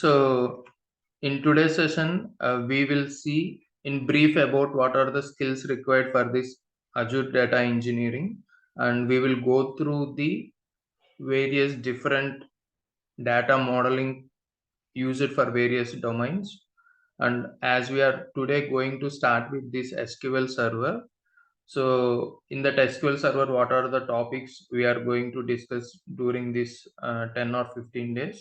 So, in today's session, we will see in brief about what are the skills required for this Azure data engineering, and we will go through the various different data modeling used for various domains. And as we are today going to start with this SQL server, so in that SQL server, what are the topics we are going to discuss during this 10 or 15 days?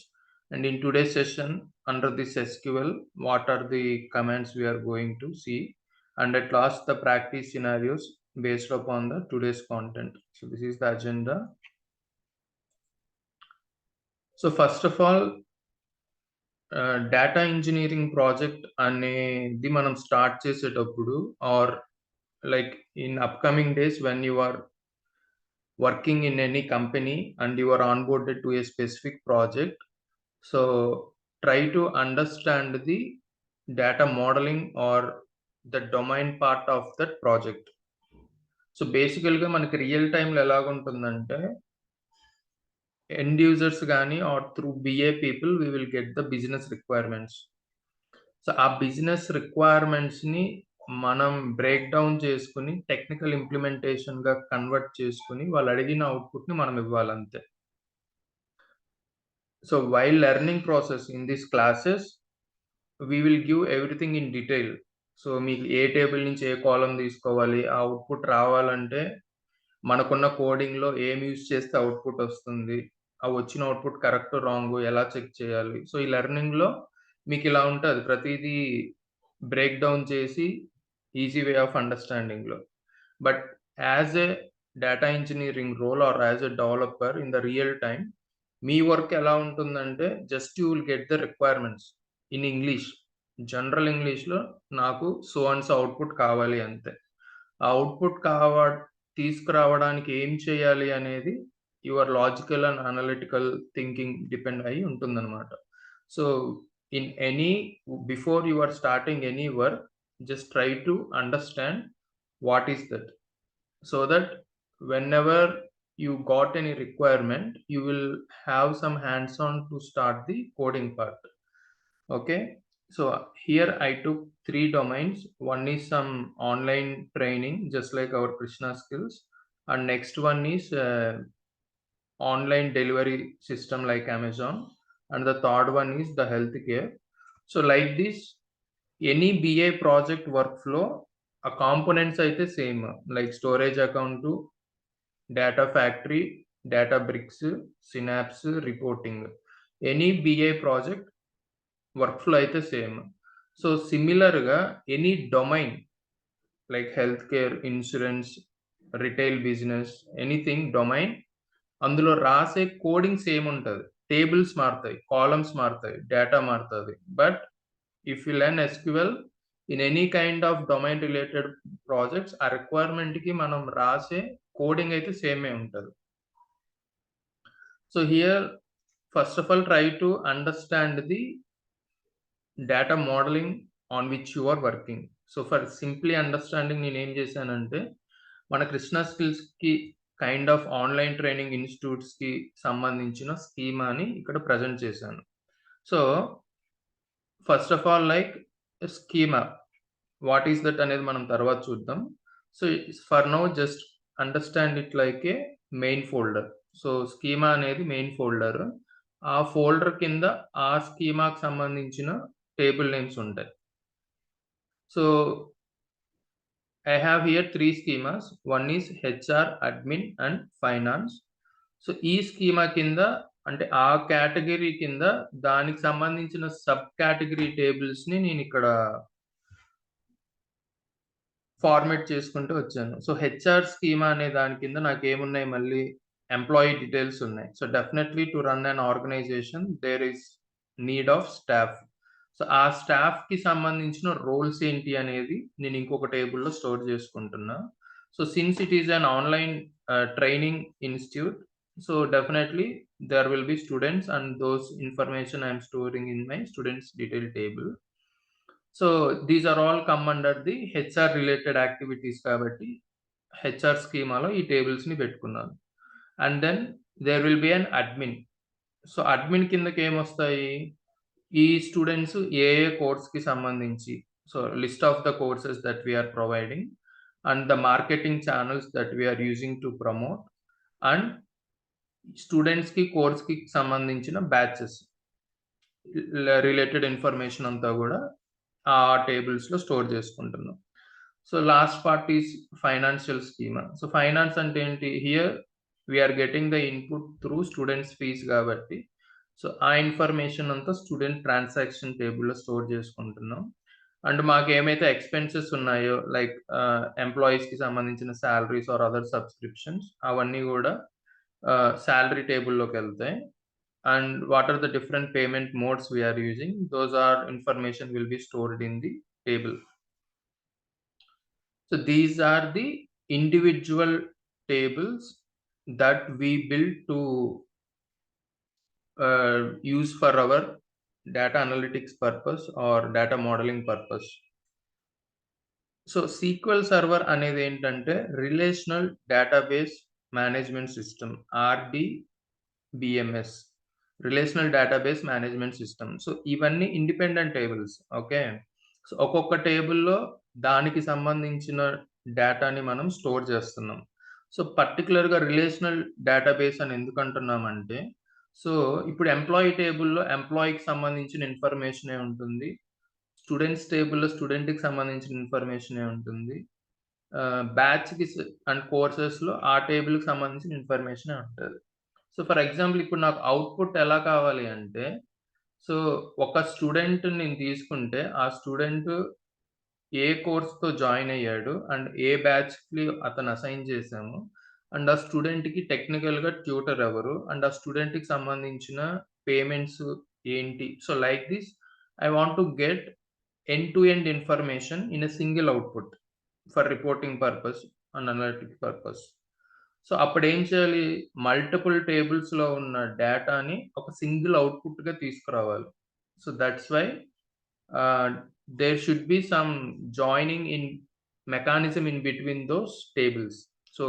And in today's session, under this SQL, what are the commands we are going to see? And at last, the practice scenarios based upon the today's content. So this is the agenda. So first of all, data engineering project అనేది మనం start చేసేటప్పుడు or like in upcoming days when you are working in any company and you are onboarded to a specific project, so try to understand the data modeling or the domain part of that project. So basically మనకి real టైంలో ఎలాగుంటుందంటే end users కానీ or through BA people we will get the business requirements. So ఆ business రిక్వైర్మెంట్స్ని మనం break down చేసుకుని technical ఇంప్లిమెంటేషన్గా convert చేసుకుని వాళ్ళు అడిగిన అవుట్పుట్ని మనం ఇవ్వాలంతే. So while learning process in this classes we will give everything in detail. So మీకు ఏ టేబుల్ నుంచి ఏ కాలం తీసుకోవాలి, ఆ అవుట్పుట్ రావాలంటే మనకున్న కోడింగ్లో ఏం యూజ్ చేస్తే అవుట్పుట్ వస్తుంది, ఆ వచ్చిన అవుట్పుట్ కరెక్ట్ రాంగ్ ఎలా చెక్ చేయాలి. సో ఈ లెర్నింగ్లో మీకు ఇలా ఉంటుంది, ప్రతిదీ బ్రేక్ డౌన్ చేసి ఈజీ వే ఆఫ్ అండర్స్టాండింగ్లో. But as a data engineering role or as a developer in the real time మీ వర్క్ ఎలా ఉంటుందంటే just you will get the requirements in English, general ఇంగ్లీష్లో నాకు సో అండ్ సో అవుట్పుట్ కావాలి అంతే. ఆ output తీసుకురావడానికి ఏం చేయాలి అనేది your logical and analytical thinking depend అయి ఉంటుందన్నమాట. So in any before you are starting any work, just try to understand what is that, so that whenever you got any requirement you will have some hands on to start the coding part. Okay, so here I took 3 domains. One is some online training just like our Krishna skills, and next one is online delivery system like Amazon, and the third one is the healthcare. So like this, any BA project workflow, a components అయితే same, like storage account, data factory, data bricks, synapse, reporting. Any BA project workflow అయితే same. So సిమిలర్గా any domain like health care, insurance, retail business, anything domain, అందులో రాసే coding same ఉంటుంది. Tables మారుతాయి, columns మారుతాయి, data మారుతుంది. But if you learn SQL in any kind of domain related projects, ఆ రిక్వైర్మెంట్కి మనం రాసే కోడింగ్ అయితే సేమే ఉంటుంది. So here first of all try to understand the data modelling on which you are working. So for simply understanding నేను ఏం చేశానంటే మన కృష్ణా స్కిల్స్కి కైండ్ ఆఫ్ ఆన్లైన్ ట్రైనింగ్ ఇన్స్టిట్యూట్స్కి సంబంధించిన స్కీమాని ఇక్కడ ప్రజెంట్ చేశాను. So first of all like schema what is that అనేది మనం తర్వాత చూద్దాం. So for now just understand it like a main folder. So schema అనేది మెయిన్ ఫోల్డర్. ఆ ఫోల్డర్ కింద ఆ స్కీమాకి సంబంధించిన టేబుల్ నేమ్స్ ఉంటాయి. So I have here 3 schemas. One is HR, admin and finance. So ఈ స్కీమా కింద అంటే ఆ కేటగిరీ కింద దానికి సంబంధించిన సబ్ కేటగిరీ టేబుల్స్ని నేను ఇక్కడ ఫార్మేట్ చేసుకుంటూ వచ్చాను. సో హెచ్ఆర్ స్కీమా అనే దాని కింద నాకు ఏమున్నాయి, మళ్ళీ ఎంప్లాయీ డీటెయిల్స్ ఉన్నాయి. So definitely to run an organisation there is need of staff. So ఆ స్టాఫ్కి సంబంధించిన రోల్స్ ఏంటి అనేది నేను ఇంకొక టేబుల్లో స్టోర్ చేసుకుంటున్నా. So since it is an online training institute, so definitely there will be students and those information I am storing in my students detail table. So these are all come under the HR related activities కాబట్టి HR స్కీమాలో ఈ టేబుల్స్ని పెట్టుకున్నాను. And then there will be an admin. So admin కిందకి ఏమొస్తాయి, ఈ students ఏ కోర్స్‌కి సంబంధించి list of the courses that we are providing and the marketing channels that we are using to promote and స్టూడెంట్స్‌కి కోర్స్‌కి సంబంధించిన బ్యాచెస్ రిలేటెడ్ ఇన్ఫర్మేషన్ అంతా గూడా ఆ టేబుల్స్‌లో స్టోర్ చేసుకుంటున్నాం. So last part is financial schema. So finance అంటే ఏంటి? Here we are getting the input through students fees గాబట్టి, సో ఆ ఇన్ఫర్మేషన్ అంతా స్టూడెంట్ ట్రాన్సాక్షన్ టేబుల్‌లో స్టోర్ చేసుకుంటున్నాం. అండ్ మాకేమైతే ఎక్స్‌పెన్సెస్ ఉన్నాయో లైక్ ఎంప్లాయీస్‌కి సంబంధించిన సాలరీస్ ఆర్ అదర్ సబ్స్క్రిప్షన్స్ అవన్నీ గూడా salary టేబుల్‌లోకెళ్తాయి. And what are the different payment modes we are using? Those are information will be stored in the table. So these are the individual tables that we build to use for our data analytics purpose or data modeling purpose. So SQL Server అనేది ఏంటంటే relational database management system RDBMS. Relational database management system. So ఇవన్నీ independent tables. Okay. So ఒక్కొక్క టేబుల్‌లో దానికి సంబంధించిన డేటాని మనం store చేస్తున్నాం. సో పర్టిక్యులర్‌గా రిలేషనల్ డేటాబేస్ అని ఎందుకంటున్నామంటే, సో ఇప్పుడు ఎంప్లాయీ టేబుల్‌లో ఎంప్లాయీకి సంబంధించిన ఇన్ఫర్మేషనే ఉంటుంది. స్టూడెంట్స్ టేబుల్‌లో స్టూడెంట్‌కి సంబంధించిన ఇన్ఫర్మేషనే ఉంటుంది. బ్యాచ్‌కి అండ్ కోర్సెస్‌లో ఆ టేబుల్‌కి సంబంధించిన ఇన్ఫర్మేషనే ఉంటది. సో ఫర్ ఎగ్జాంపుల్ ఇప్పుడు నాకు అవుట్‌పుట్ ఎలా కావాలి అంటే, సో ఒక స్టూడెంట్ నేను తీసుకుంటే, ఆ స్టూడెంట్ ఏ కోర్స్‌తో జాయిన్ అయ్యాడు అండ్ ఏ బ్యాచ్‌కి అతను అసైన్ చేసాము. అండ్ ఆ స్టూడెంట్‌కి టెక్నికల్‌గా ట్యూటర్ ఎవరు? అండ్ ఆ స్టూడెంట్‌కి సంబంధించిన పేమెంట్స్ ఏంటి? So like this I want to get end to end information in a single output for reporting purpose and analytics purpose. So అప్పుడేం చేయాలి? మల్టిపుల్ టేబుల్స్‌లో ఉన్న డేటాని ఒక సింగిల్ అవుట్‌పుట్‌గా తీసుకురావాలి. So that's why ah, there should be some joining in mechanism in between those tables. So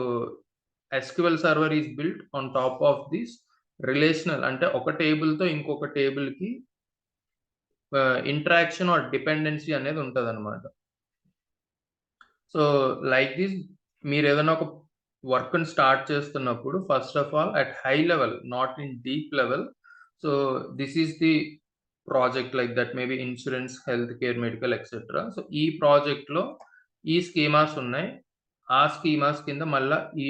SQL server is built on top of this relational అంటే ఒక టేబుల్‌తో ఇంకొక టేబుల్‌కి ఇంటరాక్షన్ ఆర్ డిపెండెన్సీ అనేది ఉంటదనమాట. సో, లైక్ దిస్ మీరేదైనా ఒక వర్క్‌ని start చేస్తున్నప్పుడు first of all at high level not in deep level. So, this is the project like that maybe insurance, health care, medical etcetera. So, ఈ ప్రాజెక్ట్‌లో ఈ schemas ఉన్నాయి. ఆ స్కీమాస్ కింద మళ్ళా ఈ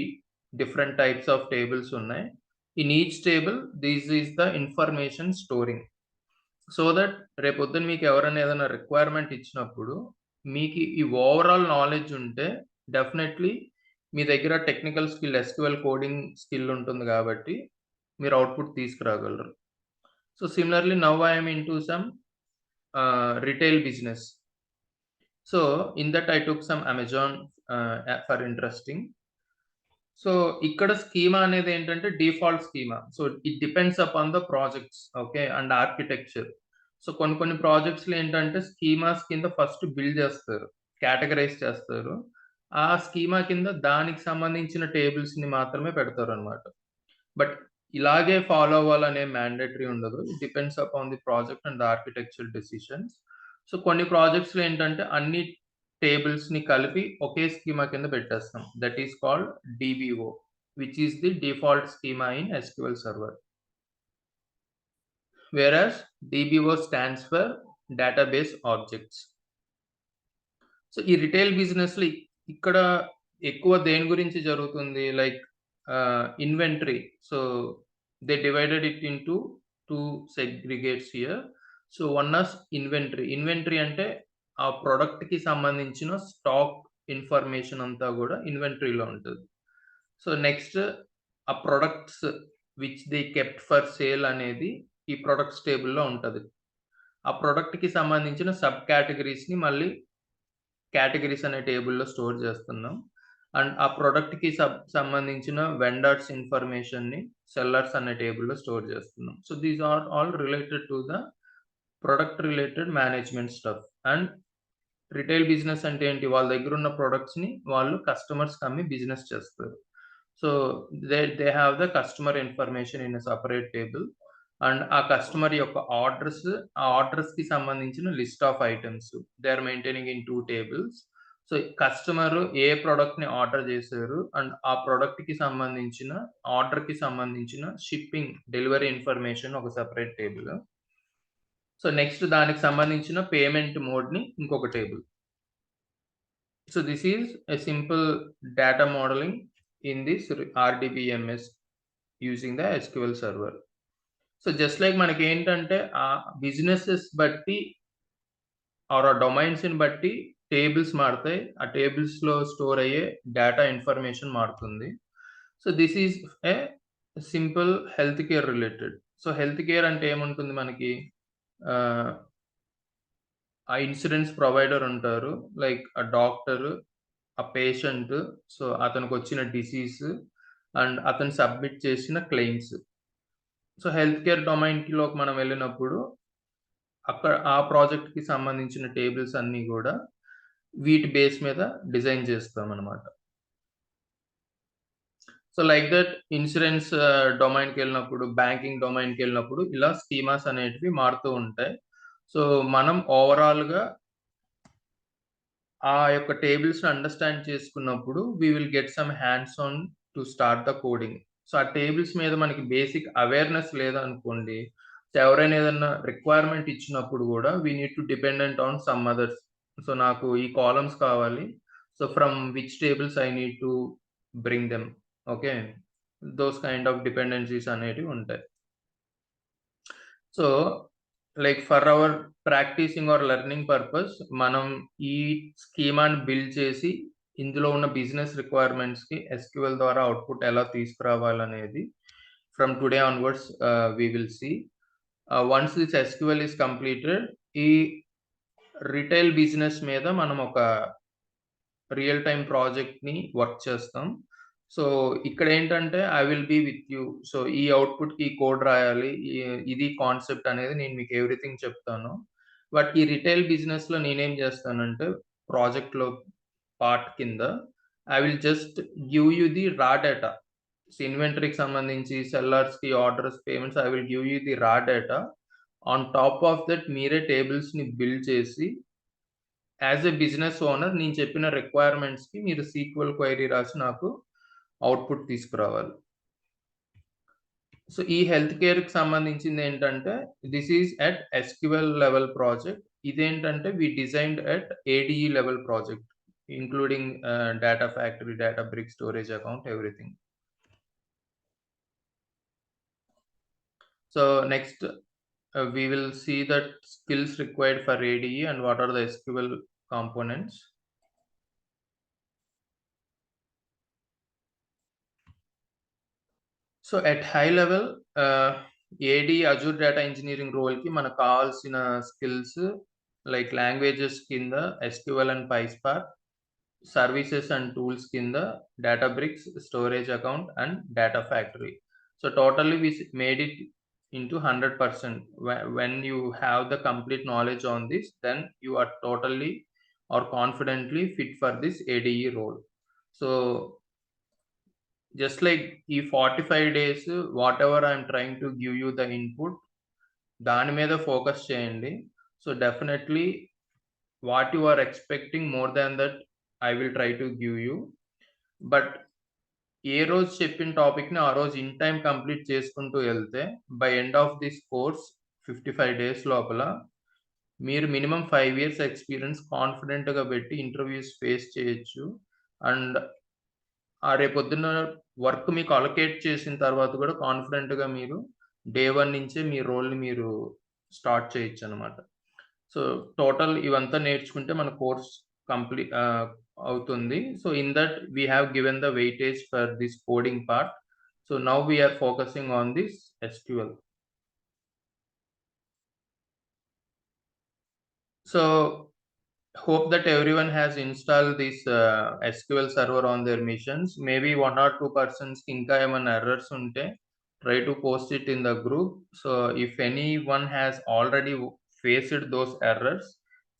డిఫరెంట్ టైప్స్ ఆఫ్ టేబుల్స్ ఉన్నాయి. In each table this is the information storing. So that రేపొద్దున మీకెవరైనా ఏదైనా రిక్వైర్మెంట్ ఇచ్చినప్పుడు, మీకు ఈ ఓవరాల్ నాలెడ్జ్ ఉంటే డెఫినైట్‌లీ మీ దగ్గర technical skill SQL coding skill ఉంటుంది గాబట్టి, మీరు అవుట్‌పుట్ తీసుకురాగలరు. So similarly now I am into some retail business. So in that I took some Amazon for interesting. So ఇక్కడ స్కీమా అనేదేంటంటే default schema. So it depends upon the projects okay. And architecture. So కొన్ని కొన్ని ప్రాజెక్ట్స్‌లో ఏంటంటే schemas కింద first build చేస్తారు. Categorise చేస్తారు. ఆ schema కింద దానికి సంబంధించిన టేబుల్స్‌ని మాత్రమే పెడతారనమాట. బట్ ఇలాగే ఫాలో అవ్వాలనే మ్యాండేటరీ ఉండదు. It depends upon the project and the architectural decisions. So కొన్ని ప్రాజెక్ట్స్‌లో ఏంటంటే అన్ని టేబుల్స్‌ని కలిపి ఒకే స్కీమా కింద పెట్టేస్తాం. That is called DBO which is the default schema in SQL server. Whereas DBO stands for database objects. So ఈ retail బిజినెస్‌లో ఇక్కడ ఎక్కువ దేని గురించి జరుగుతుంది? Like inventory. So they divided it into 2 segregates here. So one as inventory. Inventory అంటే ఆ ప్రొడక్ట్‌కి సంబంధించిన స్టాక్ ఇన్ఫర్మేషన్ అంతా గూడా ఇన్వెంటరీలో ఉంటది. సో నెక్స్ట్ ఆ products which they kept for sale అనేది ఈ ప్రొడక్ట్స్ టేబుల్‌లో ఉంటది. ఆ ప్రొడక్ట్‌కి సంబంధించిన సబ్ కేటగరీస్‌ని మళ్ళీ కేటగరీస్ అనే టేబుల్‌లో స్టోర్ చేస్తున్నాం. అండ్ ఆ ప్రొడక్ట్‌కి సంబంధించిన వెండర్స్ ఇన్ఫర్మేషన్‌ని సెల్లర్స్ అనే టేబుల్‌లో స్టోర్ చేస్తున్నాం. So these are all related to the product related management stuff. And retail business అంటే ఏంటి? వాళ్ళ దగ్గరున్న ప్రొడక్ట్స్‌ని వాళ్ళు కస్టమర్స్‌కి అమ్మి బిజినెస్ చేస్తారు. So they have the customer information in a separate table. And ఆ కస్టమర్ యొక్క ఆర్డర్స్, ఆ ఆర్డర్స్‌కి సంబంధించిన list of items. They are maintaining in 2 tables. So, customer ఏ ప్రొడక్ట్‌ని ఆర్డర్ చేశారు అండ్ ఆ ప్రొడక్ట్‌కి సంబంధించిన ఆర్డర్‌కి సంబంధించిన షిప్పింగ్, డెలివరీ ఇన్ఫర్మేషన్ ఒక సెపరేట్ టేబుల్. సో, నెక్స్ట్ దానికి సంబంధించిన పేమెంట్ మోడ్‌ని ఇంకొక table. So, this is a simple data modeling in this RDBMS using the SQL server. So, just like మనకేంటంటే ఆ బిజినెసెస్ బట్టి ఆర్ ఆ డొమైన్స్‌ని బట్టి టేబుల్స్ మారతాయి. ఆ టేబుల్స్‌లో స్టోర్ అయ్యే డేటా ఇన్ఫర్మేషన్ మారుతుంది. So, this is a simple health care related. So, health care అంటే ఏముంటుంది మనకి? ఆహ్, ఆ ఇన్స్యూరెన్స్ ప్రొవైడర్ ఉంటారు. లైక్ ఆ డాక్టరు, ఆ పేషెంట్, సో, అతనికొచ్చిన డిసీజ్ అండ్ అతను సబ్మిట్ చేసిన క్లెయిమ్స్. సో, హెల్త్ కేర్ డొమైన్‌లోకి మనం వెళ్ళినప్పుడు అక్కడ ఆ ప్రాజెక్ట్‌కి సంబంధించిన టేబుల్స్ అన్నీ గూడా వీటి బేస్ మీద డిజైన్ చేస్తామనమాట. సో, లైక్ దట్ ఇన్స్యూరెన్స్ డొమైన్‌కెళ్ళినప్పుడు, బ్యాంకింగ్ డొమైన్‌కెళ్ళినప్పుడు ఇలా స్కీమాస్ అనేటివి మారుతూ ఉంటాయి. సో, మనం ఓవరాల్‌గా ఆ యొక్క టేబుల్స్‌ని అండర్‌స్టాండ్ చేసుకున్నప్పుడు we will get some hands on to start the coding. So, ఆ టేబుల్స్ మీద మనకి బేసిక్ అవేర్‌నెస్ లేదనుకోండి, సో, ఎవరైనా ఏదన్నా రిక్వైర్మెంట్ ఇచ్చినప్పుడు గూడా we need to dependent on some others. So, నాకు ఈ కాలమ్స్ కావాలి. So, from which tables I need to bring them. Okay. Those kind of dependencies అనేటివి ఉంటాయి. So, like for our practicing or learning purpose మనం ఈ స్కీమాని build చేసి, ఇందులో ఉన్న బిజినెస్ రిక్వైర్మెంట్స్‌కి SQL ద్వారా అవుట్‌పుట్ ఎలా తీసుకురావాలనేది from today onwards we will see. Once this SQL is completed, ఈ రిటైల్ బిజినెస్ మీద మనం ఒక రియల్ టైమ్ ప్రాజెక్ట్‌ని వర్క్ చేస్తాం. సో, ఇక్కడేంటంటే I will be with you. So, ఈ అవుట్‌పుట్‌కి ఈ కోడ్ రాయాలి. ఇది కాన్సెప్ట్ అనేది నేను మీకు ఎవ్రీథింగ్ చెప్తాను. బట్ ఈ రిటైల్ బిజినెస్‌లో నేనేం చేస్తానంటే ప్రాజెక్ట్‌లో పార్ట్ కింద I will just give you the raw data. ఇన్వెంటరీకి సంబంధించి సెల్లర్స్‌కి orders, payments I will give you the raw data. On top of that మీరే టేబుల్స్‌ని బిల్డ్ చేసి యాస్ ఎ బిజినెస్ ఓనర్ నేను చెప్పిన రిక్వైర్మెంట్స్‌కి మీరు సీక్వెల్ క్వెరీ రాసి నాకు అవుట్‌పుట్ తీసుకురావాలి. సో, ఈ హెల్త్ కేర్‌కి సంబంధించిందేంటంటే this is at SQL level project. ఇదేంటంటే we designed at ADE level project including data factory, Databricks, storage account everything. So, next we will see that skills required for ADE and what are the SQL components. So, at high level AD Azure data engineering రోల్‌కి మనకు కావాల్సిన skills like languages కింద SQL and PySpark, services and tools కింద Databricks, storage account and data factory. So, totally we made it into 100%. When you have the complete knowledge on this, then you are totally or confidently fit for this ADE role. So, just like ఈ 45 days whatever I am trying to give you the input దాని మీద focus చేయండి. So, definitely what you are expecting more than that I will try to give you. But ఏ రోజు చెప్పిన టాపిక్‌ని ఆ రోజు ఇన్ టైమ్ కంప్లీట్ చేసుకుంటూ ఎళ్తే by end of this course 55 days లోపల మీరు మినిమమ్ 5 ఇయర్స్ ఎక్స్‌పీరియన్స్ కాన్ఫిడెంట్‌గా పెట్టి ఇంటర్‌వ్యూస్ ఫేస్ చేయొచ్చు. అండ్ రేపొద్దున్న వర్క్ మీకు అలొకేట్ చేసిన తర్వాత కూడా కాన్ఫిడెంట్‌గా మీరు డే 1 నుంచే మీ రోల్‌ని మీరు స్టార్ట్ చేయొచ్చనమాట. సో, టోటల్ ఇవంతా నేర్చుకుంటే మన కోర్స్ అవుతుంది. So, in that we have given the weightage for this coding part. So, now we are focusing on this SQL. So, hope that everyone has installed this SQL server on their missions. Maybe 1 or 2 persons ఇంకా ఏమన్నా errors ఉంటే try to post it in the group. So, if anyone has already faced those errors,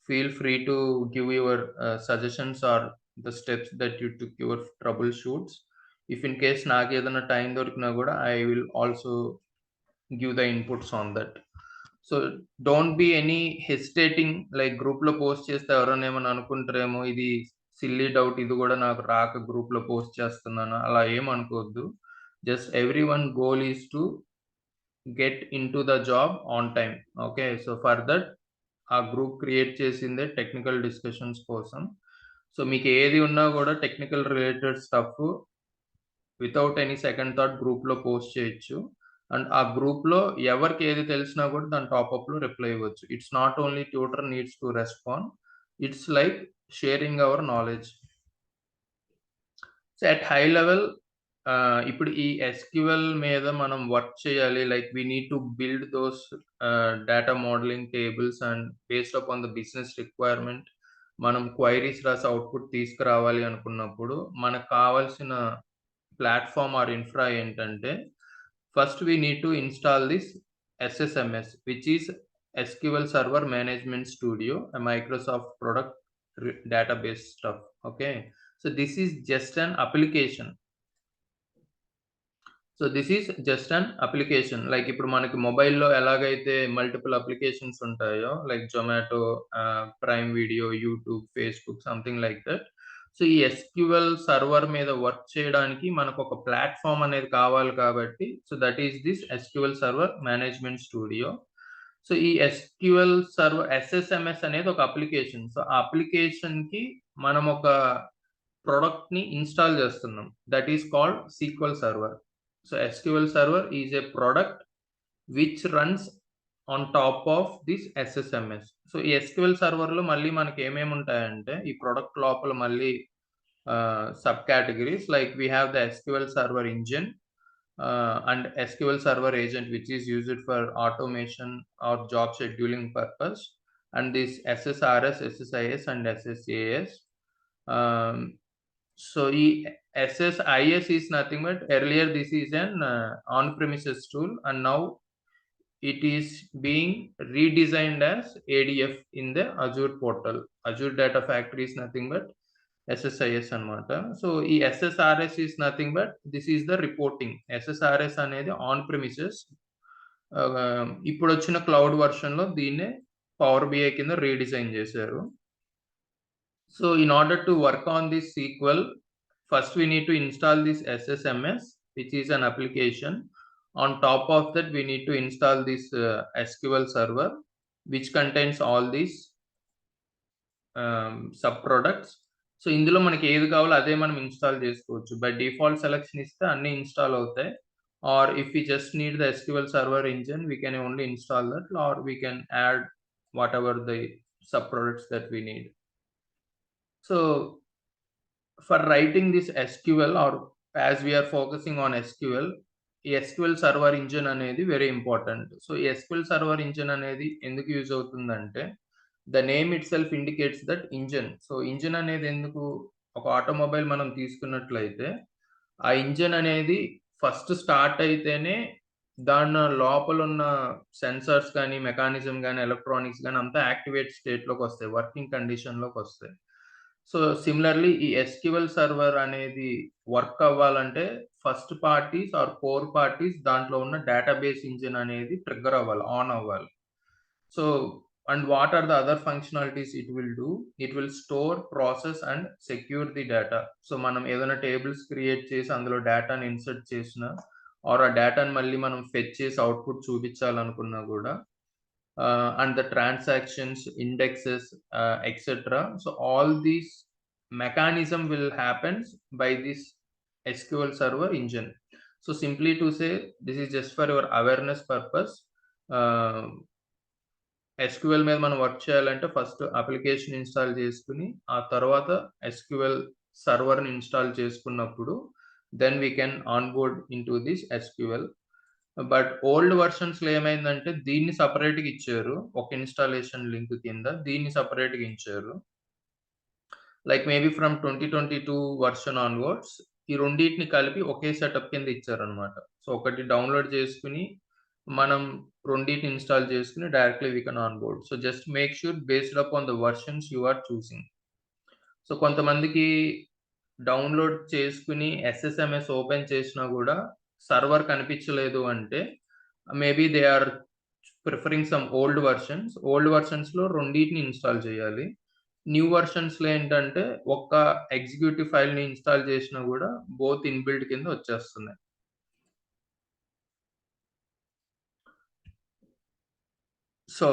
feel free to give your suggestions or the steps that you took your troubleshoots. If in case నాకు ఏదైనా time దొరికినా కూడా I will also give the inputs on that. So don't be any hesitating like గ్రూప్లో post చేస్తే ఎవరైనా ఏమైనా అనుకుంటారేమో ఇది సిల్లీ డౌట్, ఇది కూడా నాకు రాక గ్రూప్లో పోస్ట్ చేస్తున్నాను అలా ఏమనుకోవద్దు. Just every one goal is to get in to the job on time. Okay, so for that ఆ గ్రూప్ క్రియేట్ చేసిందే టెక్నికల్ డిస్కషన్స్ కోసం. సో మీకు ఏది ఉన్నా కూడా technical related stuff without any second thought గ్రూప్లో పోస్ట్ చేయొచ్చు. అండ్ ఆ గ్రూప్లో ఎవరికి ఏది తెలిసినా కూడా దాని టాపప్లో రిప్లై ఇవ్వచ్చు. It's not only tutor needs to respond, it's like sharing our knowledge. So at high level ఇప్పుడు ఈ ఎస్క్యూఎల్ మీద మనం వర్క్ చేయాలి. Like we need to build those data modelling tables and based upon the business requirement మనం queries రాసి output తీసుకురావాలి అనుకున్నప్పుడు మనకు కావాల్సిన ప్లాట్ఫామ్ ఆర్ ఇన్ఫ్రా ఏంటంటే, first we need to install this SSMS, which is SQL Server Management Studio, a Microsoft product database stuff. Okay, so this is just an application. So this is just an application. Like ఇప్పుడు మనకి మొబైల్లో ఎలాగైతే multiple applications ఉంటాయో, like Zomato, prime video, YouTube, Facebook, something like that. So ఈ SQL server మీద work చేయడానికి మనకు ఒక ప్లాట్ఫామ్ అనేది కావాలి కాబట్టి, so that is this SQL server management studio. So ఈ ఎస్క్యూఎల్ సర్వర్ ఎస్ఎస్ఎంఎస్ అనేది ఒక అప్లికేషన్. సో ఆ అప్లికేషన్కి మనం ఒక ప్రొడక్ట్ని ఇన్స్టాల్ చేస్తున్నాం, that is called sequel server. So SQL Server is a product which runs on top of this SSMS. So ఈ SQL Server లో మళ్ళీ మనకి ఏమేమి ఉంటాయంటే, ఈ ప్రొడక్ట్ లోపల మళ్ళీ sub categories like we have the SQL Server Engine and SQL Server Agent which is used for automation or job scheduling purpose, and this SSRS, SSIS and SSAS. So SSIS is nothing but earlier this is an on-premises tool, and now it is being redesigned as ADF in the Azure portal. Azure Data Factory is nothing but SSIS anamata. So SSRS is nothing but this is the reporting. SSRS అనేది on-premises. ఇప్పుడు వచ్చిన cloud వర్షన్లో దీన్నే power BI కింద redesign చేశారు. So in order to work on this SQL, first we need to install this SSMS, which is an application. On top of that, we need to install this SQL Server, which contains all these subproducts. So ఇందులో మనకి ఏది కావాలో అదే మనం install చేసుకోవచ్చు. By default selection ఇస్తే అన్ని install అవుతాయి. Or if we just need the SQL Server engine, we can only install that, or we can add whatever the subproducts that we need. So for writing this SQL, or as we are focusing on SQL, SQL Server Engine అనేది very important. So SQL Server Engine అనేది ఎందుకు use అవుతుందంటే, the name itself indicates that engine. So engine అనేది ఎందుకు, ఒక automobile మనం తీసుకున్నట్లయితే ఆ ఇంజిన్ అనేది ఫస్ట్ స్టార్ట్ అయితేనే దాని లోపల ఉన్న సెన్సర్స్ కానీ, మెకానిజం కానీ, ఎలక్ట్రానిక్స్ కానీ అంతా యాక్టివేట్ స్టేట్లోకి వస్తాయి, వర్కింగ్ కండిషన్లోకి వస్తాయి. సో సిమిలర్లీ ఈ SQL సర్వర్ అనేది వర్క్ అవ్వాలంటే first parties or core parties దాంట్లో ఉన్న డేటాబేస్ ఇంజిన్ అనేది ట్రిగ్గర్ అవ్వాలి, ఆన్ అవ్వాలి. So and what are the other functionalities it will do, it will store, process and secure the data. So మనం ఏదైనా tables create చేసి అందులో డేటాని ఇన్సర్ట్ చేసిన, ఆర్ ఆ డేటాని మళ్ళీ మనం ఫెచ్ చేసి అవుట్పుట్ చూపించాలనుకున్నా కూడా, and the transactions, indexes, etc. So all these mechanism will happen by this SQL Server engine. So simply to say, this is just for your awareness purpose. SQL మీద మనం work చేయాలంటే first application install చేసుకుని ఆ తర్వాత SQL సర్వర్ని install చేసుకున్నప్పుడు then we can onboard into this SQL. But old వర్షన్స్లో ఏమైందంటే దీన్ని సపరేట్గా ఇచ్చారు, ఒక ఇన్స్టాలేషన్ లింక్ కింద దీన్ని సపరేట్గా ఇచ్చారు. Like maybe from 2022 version onwards ఈ రెండింటిని కలిపి ఒకే సెటప్ కింద ఇచ్చారనమాట. సో ఒకటి డౌన్లోడ్ చేసుకుని మనం రెండింటిని ఇన్స్టాల్ చేసుకుని directly we can onboard. So just make sure based upon the versions you are choosing. So కొంతమందికి డౌన్లోడ్ చేసుకుని SSMS ఓపెన్ చేసినా కూడా సర్వర్ కనిపించలేదు అంటే maybe they are preferring some old వెర్షన్స్లో రెండింటిని ఇన్స్టాల్ చేయాలి. న్యూ వెర్షన్స్లో ఏంటంటే ఒక్క ఎగ్జిక్యూటివ్ ఫైల్ని ఇన్స్టాల్ చేసినా కూడా బోత్ ఇన్బిల్ట్ కింద వచ్చేస్తున్నాయి. So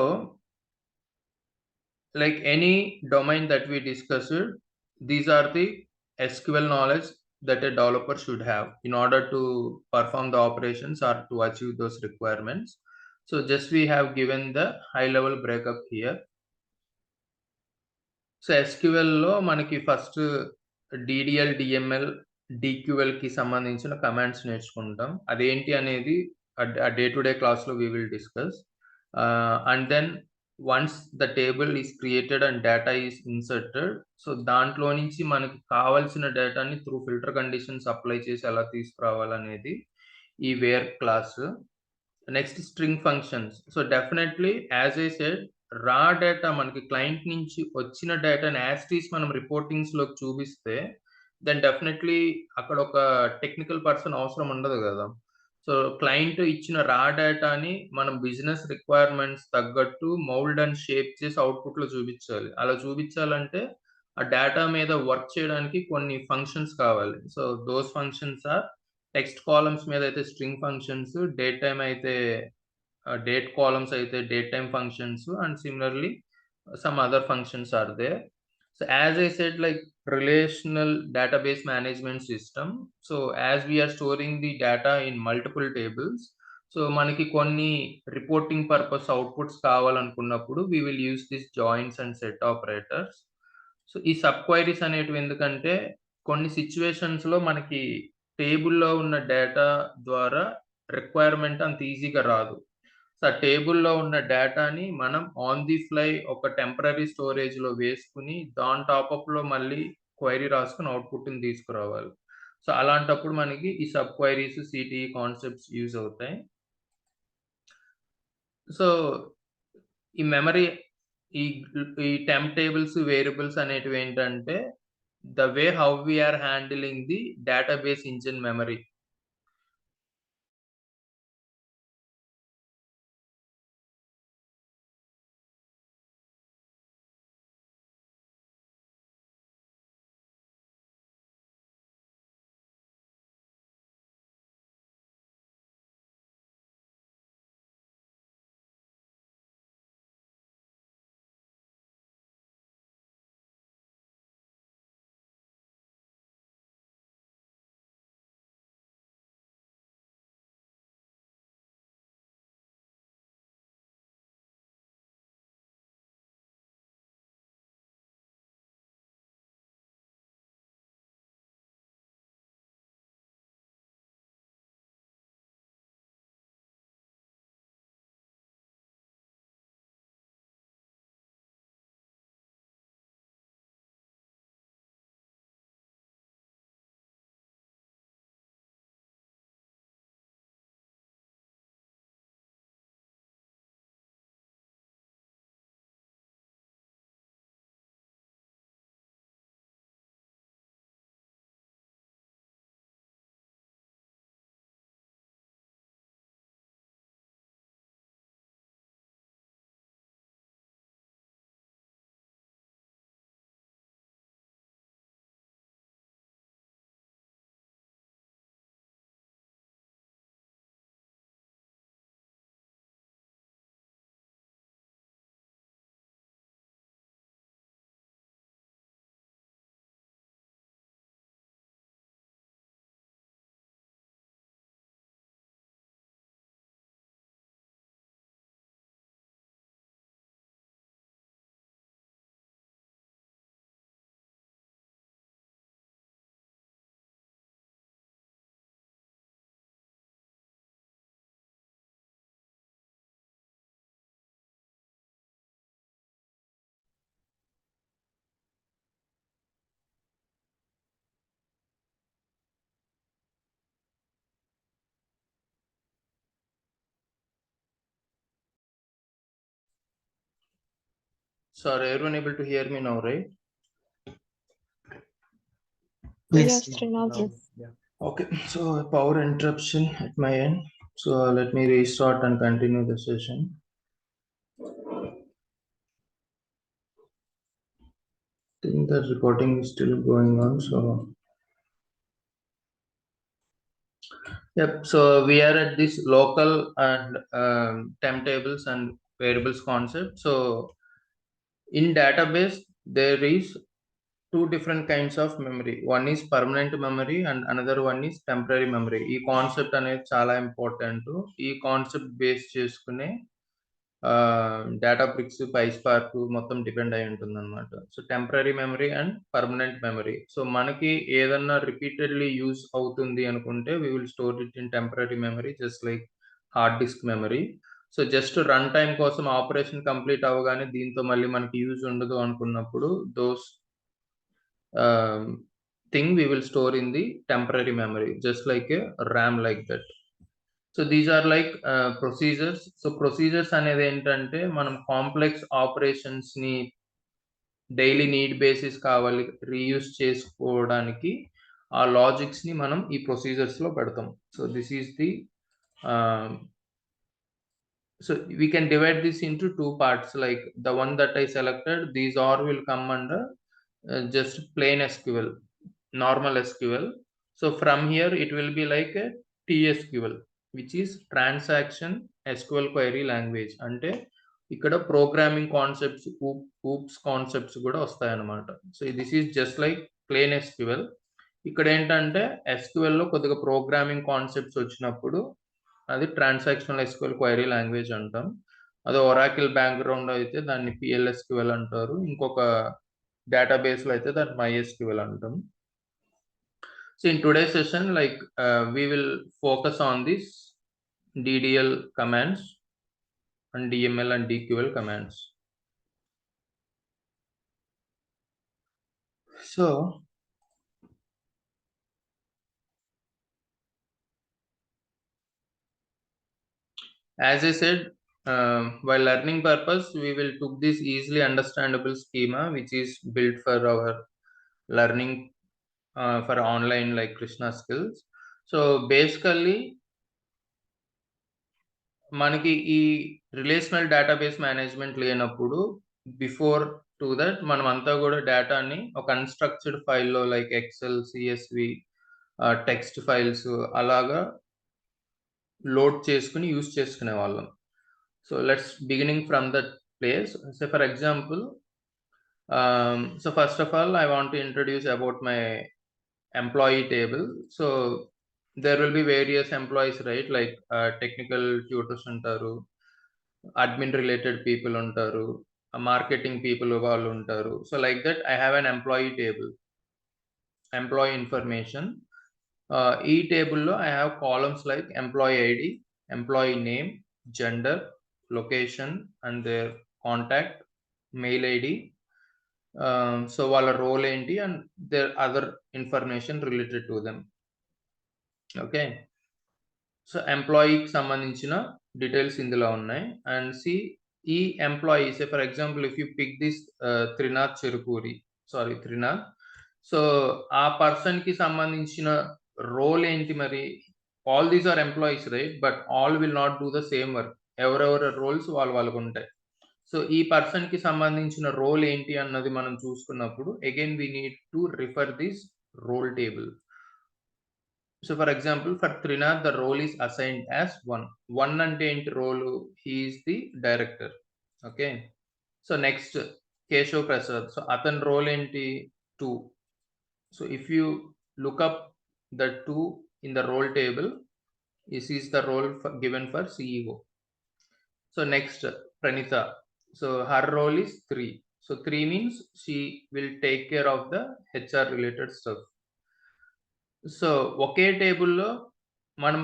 like any domain that we discussed, these are the SQL knowledge that a developer should have in order to perform the operations or to achieve those requirements. So just we have given the high level breakup here. So ఎస్క్యూఎల్లో మనకి first DDL, DML, డిక్యూఎల్కి సంబంధించిన commands నేర్చుకుంటాం. అదేంటి అనేది day to day క్లాస్లో we will discuss. And then once the table is created and data is inserted, so దాంట్లో నుంచి మనకి కావాల్సిన డేటాని త్రూ ఫిల్టర్ కండిషన్స్ అప్లై చేసి ఎలా తీసుకురావాలనేది ఈ where clause. Next string functions. So definitely as I said, raw data మనకి క్లయింట్ నుంచి వచ్చిన డేటాని యాజ్ ఇట్ ఈస్ మనం రిపోర్టింగ్స్లోకి చూపిస్తే దెన్ డెఫినెట్లీ అక్కడ ఒక టెక్నికల్ పర్సన్ అవసరం ఉండదు కదా. సో క్లయింట్ ఇచ్చిన రా డేటాని మనం బిజినెస్ రిక్వైర్మెంట్స్ తగ్గట్టు మౌల్డ్ అండ్ షేప్ చేసి అవుట్పుట్లో చూపించాలి. అలా చూపించాలంటే ఆ డేటా మీద వర్క్ చేయడానికి కొన్ని ఫంక్షన్స్ కావాలి. So those functions are text columns మీద అయితే స్ట్రింగ్ ఫంక్షన్స్, డేట్ టైమ్ అయితే డేట్ కాలమ్స్ అయితే date time functions, and similarly some other functions are there. So as I said, like relational database management system, so as we are storing the data in multiple tables, so మనకి కొన్ని reporting purpose outputs కావాలనుకున్నప్పుడు we will use this joins and set operators. So ఈ sub queries అనేటివి ఎందుకంటే కొన్ని సిచ్యువేషన్స్లో మనకి టేబుల్లో ఉన్న డేటా ద్వారా రిక్వైర్మెంట్ అంత ఈజీగా రాదు. సో ఆ టేబుల్లో ఉన్న డేటాని మనం ఆన్ ది ఫ్లై ఒక టెంపరరీ స్టోరేజ్లో వేసుకుని దాని టాపప్లో మళ్ళీ క్వైరీ రాసుకుని అవుట్పుట్ని తీసుకురావాలి. సో అలాంటప్పుడు మనకి ఈ sub queries, CTE concepts use అవుతాయి. సో ఈ మెమరీ, ఈ టెంప్ టేబుల్స్, వేరియబుల్స్ అనేటివి ఏంటంటే the way how we're handling the database engine memory. So are everyone able to hear me now, right? Yes, Srinath. yes. Yeah. Okay, so power interruption at my end. So let me restart and continue the session. I think the recording is still going on. So we are at this local and temp tables and variables concept. So in database there is two different kinds of memory. One is permanent memory and another one is temporary memory. ఈ concept అనేది చాలా important. ఈ concept base చేసుకునే డేటాబ్రిక్స్, PySpark మొత్తం depend అయి ఉంటుందన్నమాట. So temporary memory and permanent memory. So మనకి ఏదన్నా రిపీటెడ్లీ యూజ్ అవుతుంది అనుకుంటే we will store it in temporary memory, just like hard disk memory. So just run time కోసం ఆపరేషన్ కంప్లీట్ అవ్వగానే దీంతో మళ్ళీ మనకి యూజ్ ఉండదు అనుకున్నప్పుడు those thing we will store in the temporary memory, just like a RAM, like that. So these are like procedures. So procedures అనేది ఏంటంటే మనం కాంప్లెక్స్ ఆపరేషన్స్ ని డైలీ నీడ్ బేసిస్ కావాలి రీయూజ్ చేసుకోవడానికి ఆ లాజిక్స్ ని మనం ఈ ప్రొసీజర్స్ లో పెడతాం. So this is the so we can divide this into two parts, like the one that I selected, these all will come under just plain SQL, normal SQL. So from here it will be like a TSQL, which is transaction SQL query language. అంటే ఇక్కడ programming concepts, oops concepts కూడా వస్తాయి అన్నమాట. So this is just like plain SQL. ఇక్కడ ఏంటంటే SQL లో కొద్దిగా programming concepts వచ్చినప్పుడు అది ట్రాన్సాక్షనల్ SQL క్వైరీ లాంగ్వేజ్ అంటాం. అది ఒరాకిల్ బ్యాక్గ్రౌండ్ అయితే దాన్ని PLSQL అంటారు. ఇంకొక డేటాబేస్ లో అయితే దాన్ని MySQL అంటాం. So in today's session, like we will focus on this DDL commands and DML and DQL commands. So as I said, while learning purpose, we will took this easily understandable schema which is built for our learning for online like Krishna skills. So basically మనకి ఈ relational database management లేనప్పుడు before to that మనం అంతా కూడా డేటాని ఒక unstructured ఫైల్లో like Excel, CSV, text files అలాగా లోడ్ చేసుకుని యూజ్ చేసుకునే వాళ్ళం. So let's beginning from that place. So for example, so first of all I want to introduce about my employee table. So there will be various employees, right? Like technical tutors ఉంటారు, admin related people ఉంటారు, marketing people వాళ్ళు ఉంటారు. So like that I have an employee table, employee information. ఈ టేబుల్లో I have columns like employee ID, employee name, gender, location and their contact, mail ID. So వాళ్ళ role ఏంటి and their other information related to them. Okay, so ఎంప్లాయీకి సంబంధించిన details ఇందులో ఉన్నాయి. And see ఈ employees, for example if you pick this Trinath Cherukuri, Trinath. So ఆ person కి సంబంధించిన రోల్ ఏంటి మరి? All these are employees, right? But all will not do the same work. ఎవరెవరి రోల్స్ వాళ్ళకు ఉంటాయి. సో ఈ పర్సన్ కి సంబంధించిన రోల్ ఏంటి అన్నది మనం చూసుకున్నప్పుడు again we need to refer this role table. So for example, for Trinath, the role is assigned as 1. 1 ante enti role, he is the director. Okay. So next, Keshav Prasad. So atan role enti 2. So if you look up the 2 in the role table, this is the role given for CEO. So next, Pranitha. So her role is 3. So 3 means she will take care of the HR related stuff. So ఒకే టేబుల్లో మనం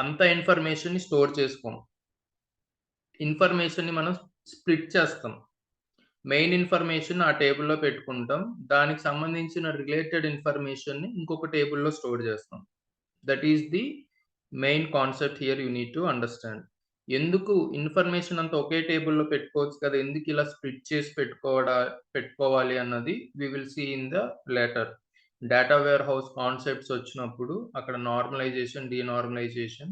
అంత ఇన్ఫర్మేషన్ని store చేసుకోం. ఇన్ఫర్మేషన్ని మనం split చేస్తాం. Main information ఆ టేబుల్లో పెట్టుకుంటాం, దానికి సంబంధించిన రిలేటెడ్ ఇన్ఫర్మేషన్ని ఇంకొక టేబుల్లో స్టోర్ చేస్తాం. That is the main concept here you need to understand. ఎందుకు ఇన్ఫర్మేషన్ అంతా ఒకే టేబుల్లో పెట్టుకోవచ్చు కదా, ఎందుకు ఇలా స్ప్లిట్ చేసి పెట్టుకోవాలి అన్నది we will see in the later. Data warehouse concepts వచ్చినప్పుడు అక్కడ normalization, denormalization,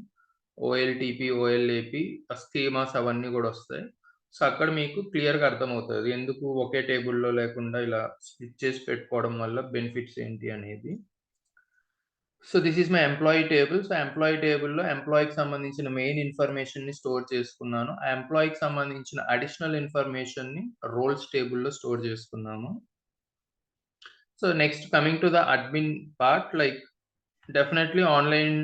OLTP, OLAP schemas అవన్నీ గూడా వస్తాయి. సో, అక్కడ మీకు క్లియర్‌గా అర్థమవుతది. ఎందుకు ఒకే టేబుల్‌లో లేకుండా ఇలా స్ప్లిట్ చేసి పెట్టుకోవడం వల్ల బెనిఫిట్స్ ఏంటి అనేది. So, this is my employee table. So, employee టేబుల్‌లో ఎంప్లాయీకి సంబంధించిన మెయిన్ ఇన్ఫర్మేషన్‌ని స్టోర్ చేసుకున్నాను. ఆ ఎంప్లాయీకి సంబంధించిన అడిషనల్ ఇన్ఫర్మేషన్‌ని రోల్స్ టేబుల్‌లో స్టోర్ చేసుకున్నాము. So, next coming to the admin part definitely online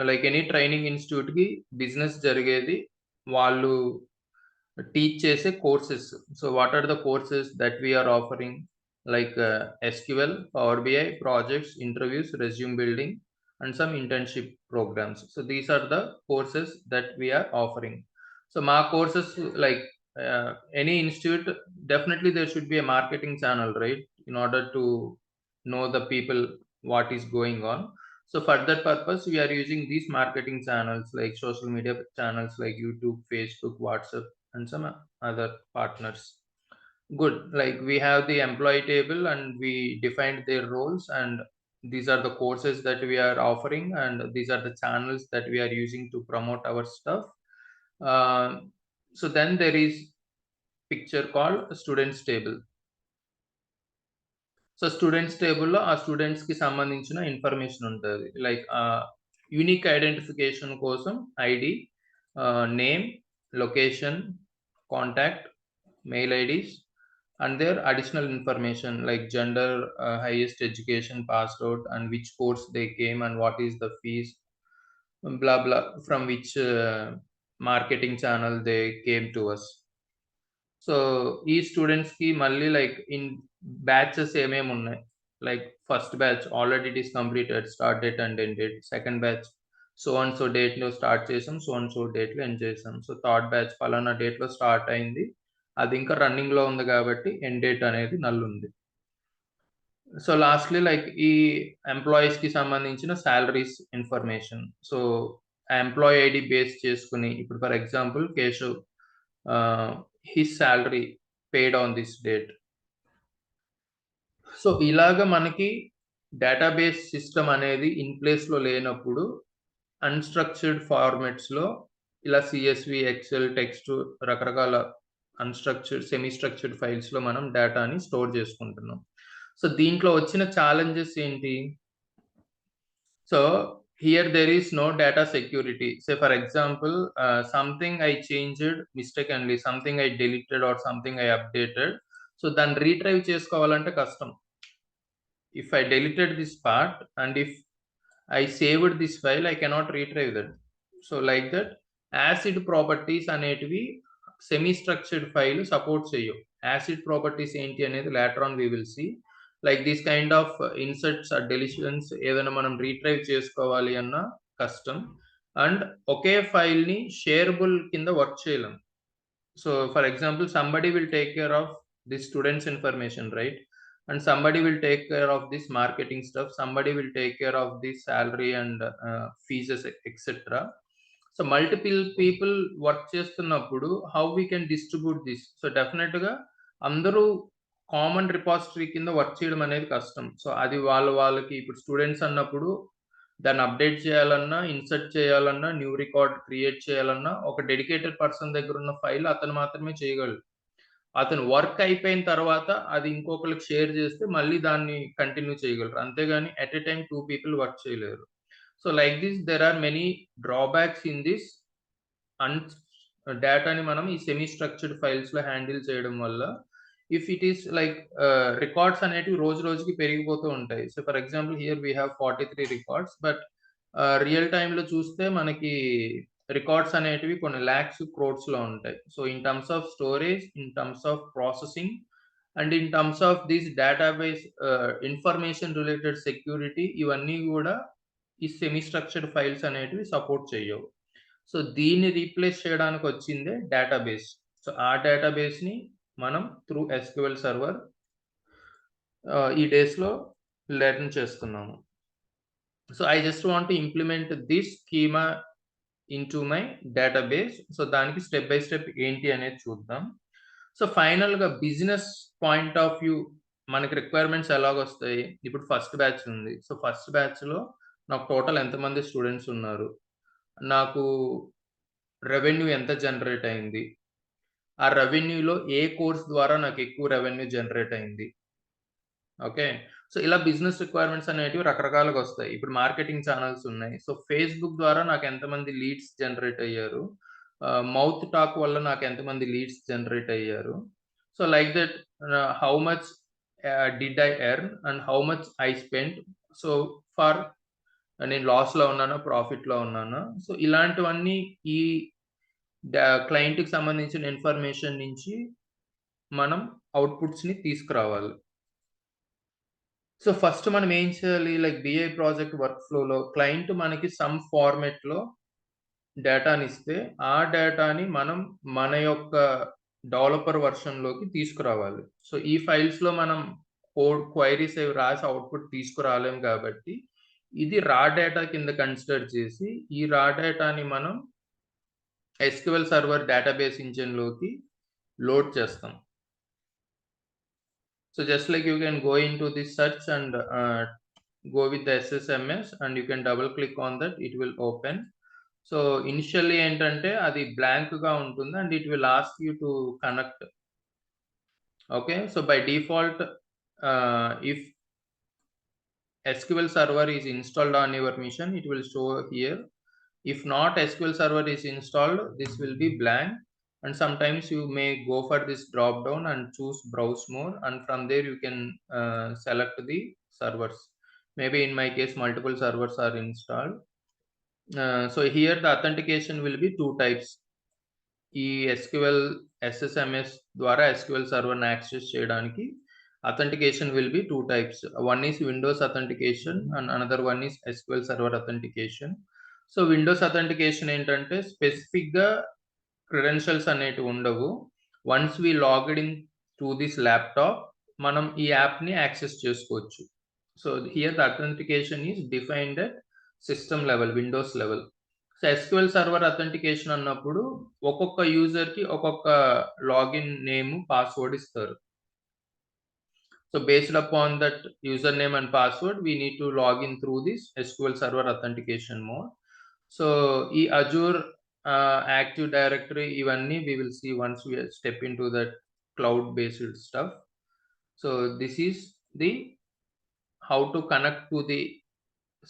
like any training ఇన్‌స్టిట్యూట్‌కి బిజినెస్ జరిగేది. వాళ్ళు టీచ్ చేసే courses. So, what are the courses that we are offering SQL, Power BI, projects, interviews, resume building, and some internship programs. So, these are the courses that we are offering. So, మా courses like any institute, definitely there should be a marketing channel, right? In order to know the people what is going on. So, for that purpose, we are using these marketing channels like social media channels like YouTube, Facebook, WhatsApp, and some other partners. Good. Like we have the employee table and we defined their roles, and these are the courses that we are offering, and these are the channels that we are using to promote our stuff. Uh, so then there is picture called students table. So, students టేబుల్‌లో ఆ స్టూడెంట్స్‌కి సంబంధించిన information ఉంటది. Unique identification కోసం ID, name, location, contact, mail IDs and their additional information like gender, highest education, passed out, and which course they came and what is the fees, blah blah, from which marketing channel they came to us. So, ఈ స్టూడెంట్స్‌కి మళ్ళీ in batches ఏమేమున్నాయి. First batch already it is completed. Start date and end date. Second batch so and so డేట్‌లో start చేసాం. So and so డేట్‌లో end చేసాం. So, third batch పలానా డేట్‌లో స్టార్ట్ అయింది. అది ఇంకా రన్నింగ్‌లో ఉంది కాబట్టి ఎండ్ డేట్ అనేది నల్ ఉంది. సో, లాస్ట్‌లీ ఈ ఎంప్లాయీస్‌కి సంబంధించిన సాలరీస్ ఇన్ఫర్మేషన్. సో, ఆ ఎంప్లాయీ ఐడీ బేస్ చేసుకొని ఇప్పుడు for example Keshav his salary paid on this date. So, ఇలాగ మనకి డేటాబేస్ సిస్టమ్ అనేది ఇన్ ప్లేస్‌లో లేనప్పుడు అన్‌స్ట్రక్చర్డ్ ఫార్మాట్స్‌లో ఇలా సీఎస్‌వి, ఎక్సెల్, టెక్స్ట్ రకరకాల అన్‌స్ట్రక్చర్డ్, సెమీ స్ట్రక్చర్డ్ ఫైల్స్‌లో మనం డేటాని స్టోర్ చేసుకుంటున్నాం. సో, దీంట్లో వచ్చిన ఛాలెంజెస్ ఏంటి? So, here there is no data security. Say for example, something I changed mistakenly, something I deleted or something I updated. So, దాన్ని retrieve చేసుకోవాలంటే కష్టం. If I deleted this part and if I saved this file, I cannot retrieve that. So, like that, ACID properties అనేటివి semi structured file support చేయవు. ACID properties ఏంటి అనేది later on we will see. This kind of inserts or deletions ఏదైనా మనం retrieve చేసుకోవాలి అన్నా కష్టం. And ఒకే ఫైల్‌ని షేరబుల్ కింద వర్క్ చేయలేం. So, for example somebody will take care of the students information, right? And somebody will take care of this marketing stuff, somebody will take care of the salary and fees, etc. So, multiple people work చేస్తున్నప్పుడు how we can distribute this? So, డెఫినిట్‌గా అందరూ common repository కింద work చేయడం అనేది కష్టం. So, అది వాళ్ళకి ఇప్పుడు స్టూడెంట్స్ అన్నప్పుడు దాన్ని అప్డేట్ చేయాలన్నా, ఇన్సర్ట్ చేయాలన్నా, న్యూ రికార్డ్ క్రియేట్ చేయాలన్నా ఒక డెడికేటెడ్ పర్సన్ దగ్గరున్న ఫైల్ అతను మాత్రమే చేయగలడు. అతను వర్క్ అయిపోయిన తర్వాత అది ఇంకొకళ్ళకి షేర్ చేస్తే మళ్ళీ దాన్ని కంటిన్యూ చేయగలరు. అంతేగాని at a time 2 people work చేయలేరు. So, like this there are many drawbacks in this. అన్ డేటాని మనం ఈ సెమీ స్ట్రక్చర్డ్ ఫైల్స్‌లో హ్యాండిల్ చేయడం వల్ల ఇఫ్ ఇట్ ఈస్ రికార్డ్స్ అనేటివి రోజు రోజుకి పెరిగిపోతూ ఉంటాయి. So, for example here we have 43 records. But real టైమ్‌లో చూస్తే మనకి రికార్డ్స్ అనేటివి కొన్ని లాక్స్, క్రోర్స్‌లో ఉంటాయి. So, in terms of storage, in terms of processing and in terms of this database information related security ఇవన్నీ గూడా ఈ సెమీ స్ట్రక్చర్డ్ ఫైల్స్ అనేటివి సపోర్ట్ చెయ్యవు. సో, దీన్ని రీప్లేస్ చేయడానికొచ్చిందే డేటాబేస్. సో, ఆ డేటాబేస్‌ని మనం త్రూ ఎస్‌క్యూఎల్ సర్వర్ ఈ డేస్‌లో లెర్న్ చేస్తున్నాము. So, I just want to implement this schema into my database. So, దానికి స్టెప్ బై స్టెప్ ఏంటి అనేది చూద్దాం. సో, ఫైనల్‌గా బిజినెస్ పాయింట్ ఆఫ్ వ్యూ మనకి రిక్వైర్మెంట్స్ ఎలాగొస్తాయి? ఇప్పుడు ఫస్ట్ బ్యాచ్ ఉంది. సో, ఫస్ట్ బ్యాచ్‌లో నాకు టోటల్ ఎంతమంది స్టూడెంట్స్ ఉన్నారు? నాకు రెవెన్యూ ఎంత జనరేట్ అయింది? ఆ రెవెన్యూలో ఏ కోర్స్ ద్వారా నాకు ఎక్కువ రెవెన్యూ జనరేట్ అయింది? ఓకే. సో, ఇలా బిజినెస్ రిక్వైర్మెంట్స్ అనేటివి రకరకాలుగా వస్తాయి. ఇప్పుడు మార్కెటింగ్ ఛానెల్స్ ఉన్నాయి. సో, ఫేస్‌బుక్ ద్వారా నాకు ఎంతమంది లీడ్స్ జనరేట్ అయ్యారు? మౌత్ టాక్ వల్ల నాకు ఎంతమంది లీడ్స్ జనరేట్ అయ్యారు? So, like that how much did I earn and how much I spent. So, for నేను లాస్‌లో ఉన్నానా? ప్రాఫిట్‌లో ఉన్నానా? సో, ఇలాంటివన్నీ ఈ క్లయింట్‌కి సంబంధించిన ఇన్ఫర్మేషన్ నుంచి మనం అవుట్‌పుట్స్‌ని తీసుకురావాలి. సో, ఫస్ట్ మనం ఏం చేయాలి? లైక్ బీఐ ప్రాజెక్ట్ వర్క్ ఫ్లోలో క్లయింట్ మనకి సమ్ ఫార్మాట్‌లో డేటానిస్తే, ఆ డేటాని మనం మన యొక్క డెవలపర్ వెర్షన్‌లోకి తీసుకురావాలి. సో, ఈ ఫైల్స్‌లో మనం కోడ్ క్వెరీస్ అవి రాసి అవుట్‌పుట్ తీసుకురాలేం కాబట్టి, ఇది రా డేటా కింద కన్సిడర్ చేసి, ఈ రా డేటాని మనం ఎస్‌క్యూఎల్ సర్వర్ డేటాబేస్ ఇంజిన్‌లోకి లోడ్ చేస్తాం. So just like you can go into this search and go with the SSMS and you can double click on that, it will open. So initially ఏంటంటే అది blank గా ఉంటుంది and it will ask you to connect. Okay, so by default, if SQL Server is installed on your machine, it will show here. If not SQL Server is installed, this will be blank. And sometimes you may go for this drop down and choose browse more, and from there you can select the servers. Maybe in my case multiple servers are installed. So here the authentication will be two types. ఈ SQL SSMS ద్వారా SQL సర్వర్‌ని access చేయడానికి authentication will be two types. One is Windows authentication and another one is SQL Server authentication. So, Windows authentication ఏంటంటే స్పెసిఫిక్‌గా credentials అనేటివి ఉండవు. Once we logged in to this laptop మనం ఈ యాప్‌ని access చేసుకోవచ్చు. So, here the authentication is defined at system level, Windows level. So, SQL Server authentication అన్నప్పుడు ఒక్కొక్క యూజర్‌కి ఒక్కొక్క లాగిన్ నేమ్, పాస్వర్డ్ ఇస్తారు. So based upon that username and password, we need to log in through this SQL Server authentication mode. So ఈ Azure Active Directory ఇవన్నీ we will see once we step into that cloud based stuff. So this is the how to connect to the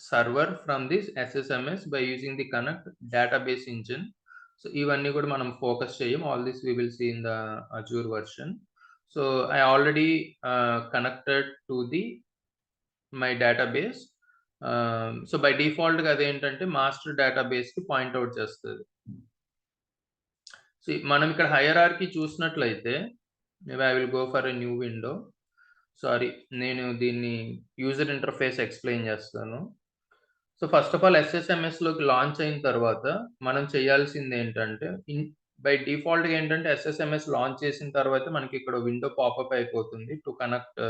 server from this SSMS by using the connect database engine. So ఇవన్నీ కూడా మనం focus చేయం. All this we will see in the Azure version. So I already connected to the my database. So by డిఫాల్ట్‌గా అదేంటంటే master డేటాబేస్‌కి point out చేస్తది. So మనం ఇక్కడ హైరార్కీ చూసినట్లయితే maybe I will go for a new window. Sorry, నేను దీన్ని user interface explain చేస్తాను. సో ఫస్ట్ ఆఫ్ ఆల్ ఎస్ఎస్ఎంఎస్‌లోకి లాంచ్ అయిన తర్వాత మనం చేయాల్సిందేంటంటే బై డిఫాల్ట్‌గా ఏంటంటే ఎస్ఎస్ఎంఎస్ లాంచ్ చేసిన తర్వాత మనకి ఇక్కడ విండో పాపప్ అయిపోతుంది to connect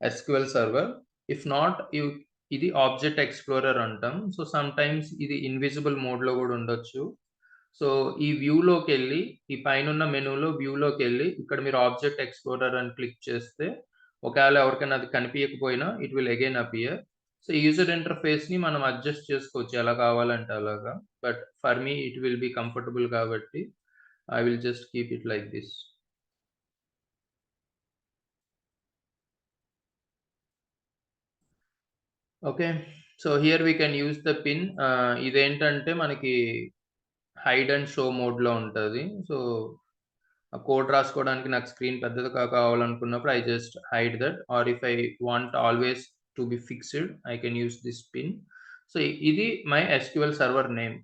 SQL server. If not ఇది ఆబ్జెక్ట్ ఎక్స్‌ప్లోరర్ అంటాం. సో సమ్‌టైమ్స్ ఇది ఇన్విజిబుల్ మోడ్‌లో కూడా ఉండొచ్చు. సో ఈ వ్యూలోకెళ్ళి ఈ పైనున్న మెనూలో వ్యూలోకెళ్ళి ఇక్కడ మీరు ఆబ్జెక్ట్ ఎక్స్‌ప్లోరర్ అని క్లిక్ చేస్తే ఒకవేళ ఎవరికైనా అది కనిపియకపోయినా it will again appear. So user ఇంటర్ఫేస్‌ని మనం అడ్జస్ట్ చేసుకోవచ్చు ఎలా కావాలంటే అలాగా. But for me it will be comfortable కాబట్టి I will just keep it like this. Okay. So here we can use the pin. ఇదేంటంటే మనకి హైడ్ అండ్ షో మోడ్‌లో ఉంటది. సో ఆ కోడ్ రాసుకోవడానికి నాకు స్క్రీన్ పెద్దది కావాలనుకున్నప్పుడు I just hide that, or if I want always to be fixed I can use this pin. So ఇది my SQL server name.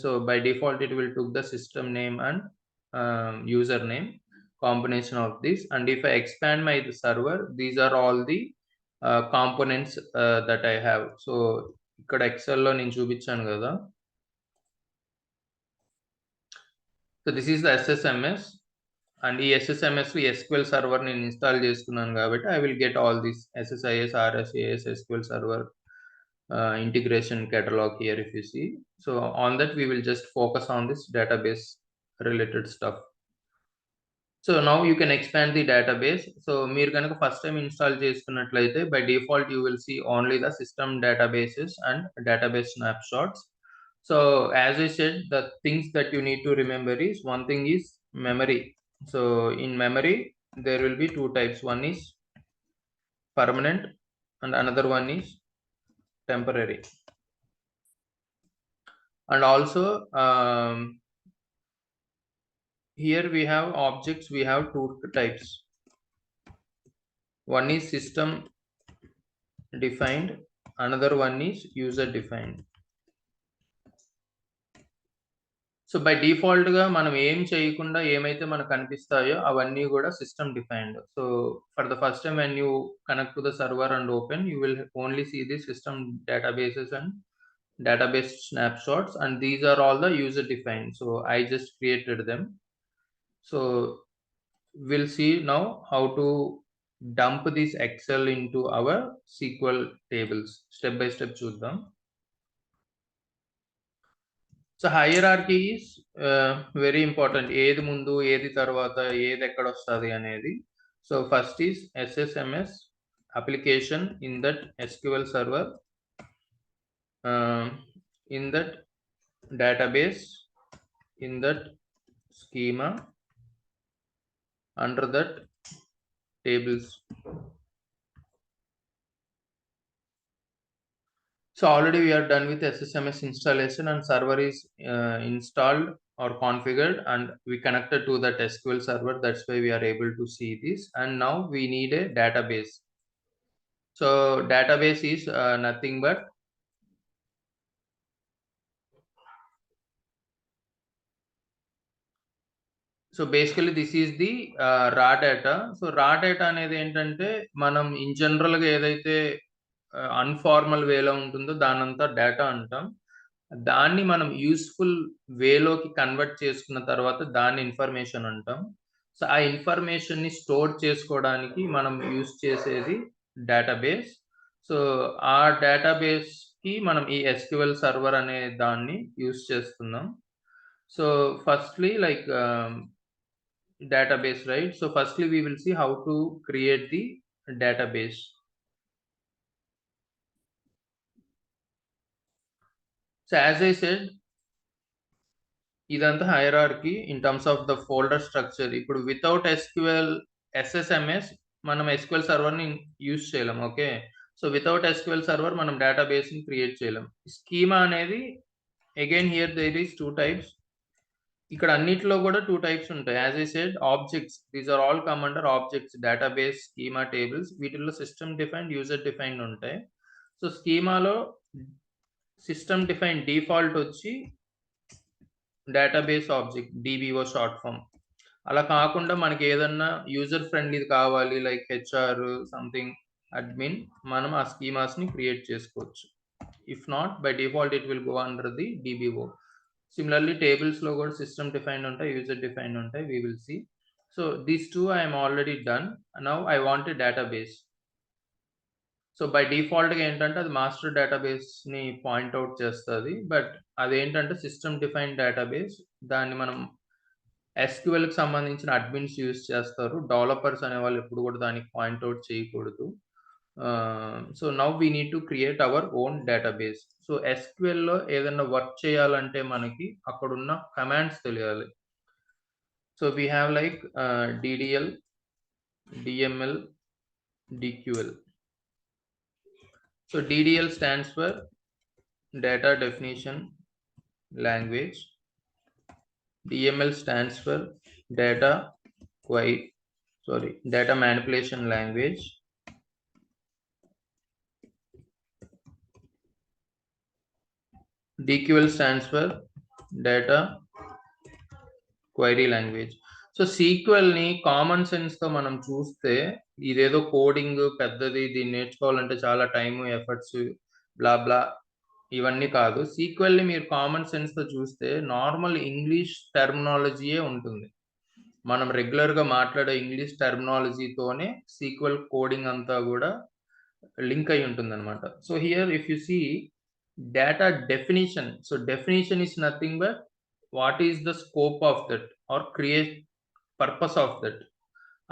So by default it will took the system name and user name combination of this. And if I expand my server, these are all the components that I have. So ఇక్కడ ఎక్సెల్‌లో నేను చూపించాను కదా. So this is the SSMS. And ఈ ఎస్ఎస్ఎంఎస్‌లో SQL server నేను install చేసుకున్నాను కాబట్టి I will get all this SSIS, RSAS, SQL Server integration catalog here if you see. So on that we will just focus on this database related stuff. So now you can expand the database. So మీరు కనుక first time install చేసుకున్నట్లయితే by default you will see only the system databases and database snapshots. So as I said, the things that you need to remember is, one thing is memory. So in memory there will be two types. One is permanent and another one is temporary. And also here we have objects, we have two types. One is system defined, another one is user defined. So by default గా మనం ఏం చేయకుండా ఏమైతే మనకు కనిపిస్తాయో అవన్నీ కూడా system defined. So for the first time when you connect to the server and open, you will only see the system databases and database snapshots, and these are all the user defined. So I just created them. So we'll see now how to dump this Excel into our SQL tables. Step by step చూద్దాం. So hierarchy is very important. ఏది ముందు ఏది తర్వాత ఏది ఎక్కడ వస్తుంది అనేది. So first is SSMS application in that SQL server, in that database, in that schema, under that tables. So already we are done with SSMS installation and server is installed or configured, and we connected to that SQL server. That's why we are able to see this. And now we need a database. So database is nothing but so basically this is the raw data. So raw data అనేది ఏంటంటే మనం in general గా ఏదైతే అన్ఫార్మల్ వేలో ఉంటుందో దానంతా data అంటాం. దాన్ని మనం యూస్ఫుల్ వేలోకి కన్వర్ట్ చేసుకున్న తర్వాత దాన్ని ఇన్ఫర్మేషన్ అంటాం. సో ఆ ఇన్ఫర్మేషన్ ని స్టోర్ చేసుకోవడానికి మనం యూస్ చేసేది డేటాబేస్. సో ఆ డేటాబేస్ కి మనం ఈ SQL సర్వర్ అనే దాన్ని యూస్ చేస్తున్నాం. So firstly like database, right? So firstly we will see how to create the database. So as I said, ఇదంతా hierarchy in terms of the folder structure. ఇప్పుడు without SSMS మనం SQL సర్వర్ని use చేయలేం. Okay, so without SQL Server మనం database ని create చేయలేం. Schema అనేది again here there is two types. ఇక్కడ అన్నిట్లో కూడా టూ టైప్స్ ఉంటాయి. As I said, objects, these are all come under objects. Database, schema, tables, వీటిల్లో సిస్టమ్ డిఫైన్డ్, యూజర్ డిఫైన్డ్ ఉంటాయి. సో స్కీమాలో సిస్టమ్ డిఫైన్డ్ డిఫాల్ట్ వచ్చి database object, DBO short form. అలా కాకుండా మనకి ఏదన్నా యూజర్ ఫ్రెండ్లీది కావాలి, లైక్ HR సంథింగ్ అడ్మిన్, మనం ఆ స్కీమాస్ ని క్రియేట్ చేసుకోవచ్చు. If not, by default it will go under the DBO. Similarly tables లో కూడా సిస్టమ్ డిఫైన్డ్ ఉంటాయి, యూజర్ డిఫైన్డ్ ఉంటాయి. We will see. So these two I'm already done. Now I want a database. So by default గా ఏంటంటే అది master database ని point out చేస్తుంది. But అదేంటంటే సిస్టమ్ డిఫైన్డ్ డేటాబేస్. దాన్ని మనం SQL కి సంబంధించిన అడ్మిన్స్ యూజ్ చేస్తారు. డెవలపర్స్ అనే వాళ్ళు ఎప్పుడు కూడా దానికి పాయింట్అవుట్ చేయకూడదు. So now we need to create our own database. So SQL లో ఏదైనా వర్క్ చేయాలంటే మనకి అక్కడున్న కమాండ్స్ తెలియాలి. So we have like DDL, DML, DQL. So DDL stands for data definition language. DML stands for data manipulation language. DQL stands for data query language. So sequel ని common sense తో మనం చూస్తే ఇదేదో coding పెద్దది, దీన్ని నేర్చుకోవాలంటే చాలా time, efforts, బ్లా బ్లా ఇవన్నీ కాదు. సీక్వెల్ ని మీరు కామన్ సెన్స్ తో చూస్తే నార్మల్ ఇంగ్లీష్ టెర్మినాలజీయే ఉంటుంది. మనం రెగ్యులర్ గా మాట్లాడే ఇంగ్లీష్ టెర్మినాలజీతోనే సీక్వెల్ కోడింగ్ అంతా కూడా లింక్ అయి ఉంటుంది అనమాట. So here if you see data definition, so definition is nothing but what is the scope of that or create purpose of that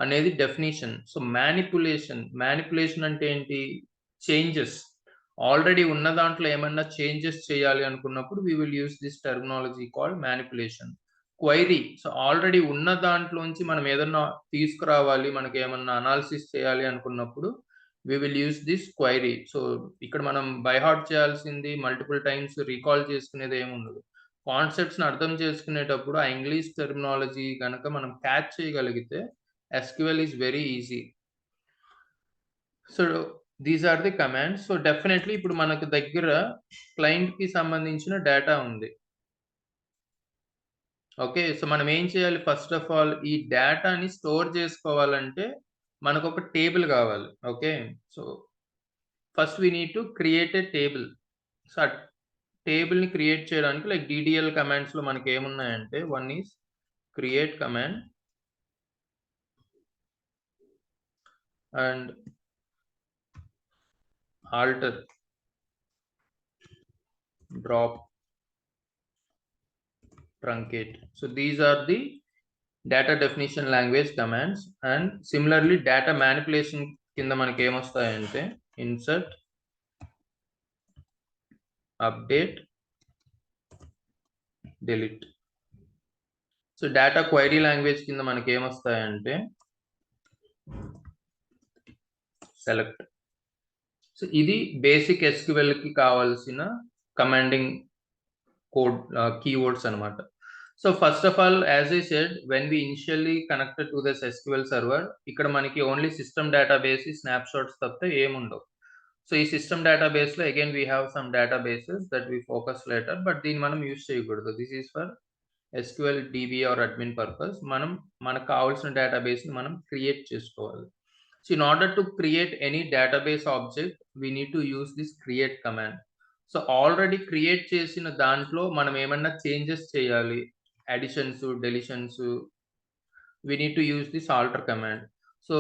అనేది డెఫినిషన్. సో మ్యానిపులేషన్ అంటే ఏంటి? చేంజెస్. ఆల్రెడీ ఉన్న దాంట్లో ఏమన్నా చేంజెస్ చేయాలి అనుకున్నప్పుడు we will use this terminology called manipulation. Query, so already ఉన్న దాంట్లోంచి మనం ఏదన్నా తీసుకురావాలి, మనకేమన్నా అనాలిసిస్ చేయాలి అనుకున్నప్పుడు we will use this query. So ఇక్కడ మనం బై హార్ట్ చేయాల్సింది, మల్టిపుల్ టైమ్స్ రీకాల్ చేసుకునేది ఏముండదు. కాన్సెప్ట్స్‌ని అర్థం చేసుకునేటప్పుడు ఆ ఇంగ్లీష్ టెర్మినాలజీ గనక మనం క్యాచ్ చేయగలిగితే SQL is very easy. So these are the commands. So definitely ఇప్పుడు మనకు దగ్గర క్లయింట్‌కి సంబంధించిన డేటా ఉంది. ఓకే. సో మనం ఏం చేయాలి, ఫస్ట్ ఆఫ్ ఆల్ ఈ డేటాని స్టోర్ చేసుకోవాలంటే మనకొక టేబుల్ గావాలి. Okay. So first we need to create a table. So ఆ టేబుల్‌ని క్రియేట్ చేయడానికి లైక్ డీడీఎల్ కమాండ్స్‌లో మనకేమున్నాయంటే one is create command and alter, drop, truncate. So these are the data definition language commands, and similarly data manipulation కింద మనకి ఏమొస్తాయంటే insert, update, delete. So data query language కింద మనకి ఏమొస్తాయంటే సెలెక్ట్. సో ఇది basic SQL కి కావాల్సిన commanding code keywords అన్నమాట. So first of all as I said, when we initially connected to this SQL Server, ఇక్కడ మనకి ఓన్లీ సిస్టమ్ డేటాబేస్, స్నాప్‌షాట్స్ తప్పితే ఏముండవు. సో ఈ సిస్టమ్ డేటాబేస్‌లో again we have some databases that we focus later, but దీన్ని మనం use చేయకూడదు. This is for SQL DB or admin purpose. మనకు కావాల్సిన డేటాబేస్‌ని మనం క్రియేట్ చేసుకోవాలి. So in order to create any database object we need to use this create command. So already create చేసిన దాంట్లో మనం ఏమన్నా చేంజెస్ చేయాలి, additions, deletions, we need to use this alter command. So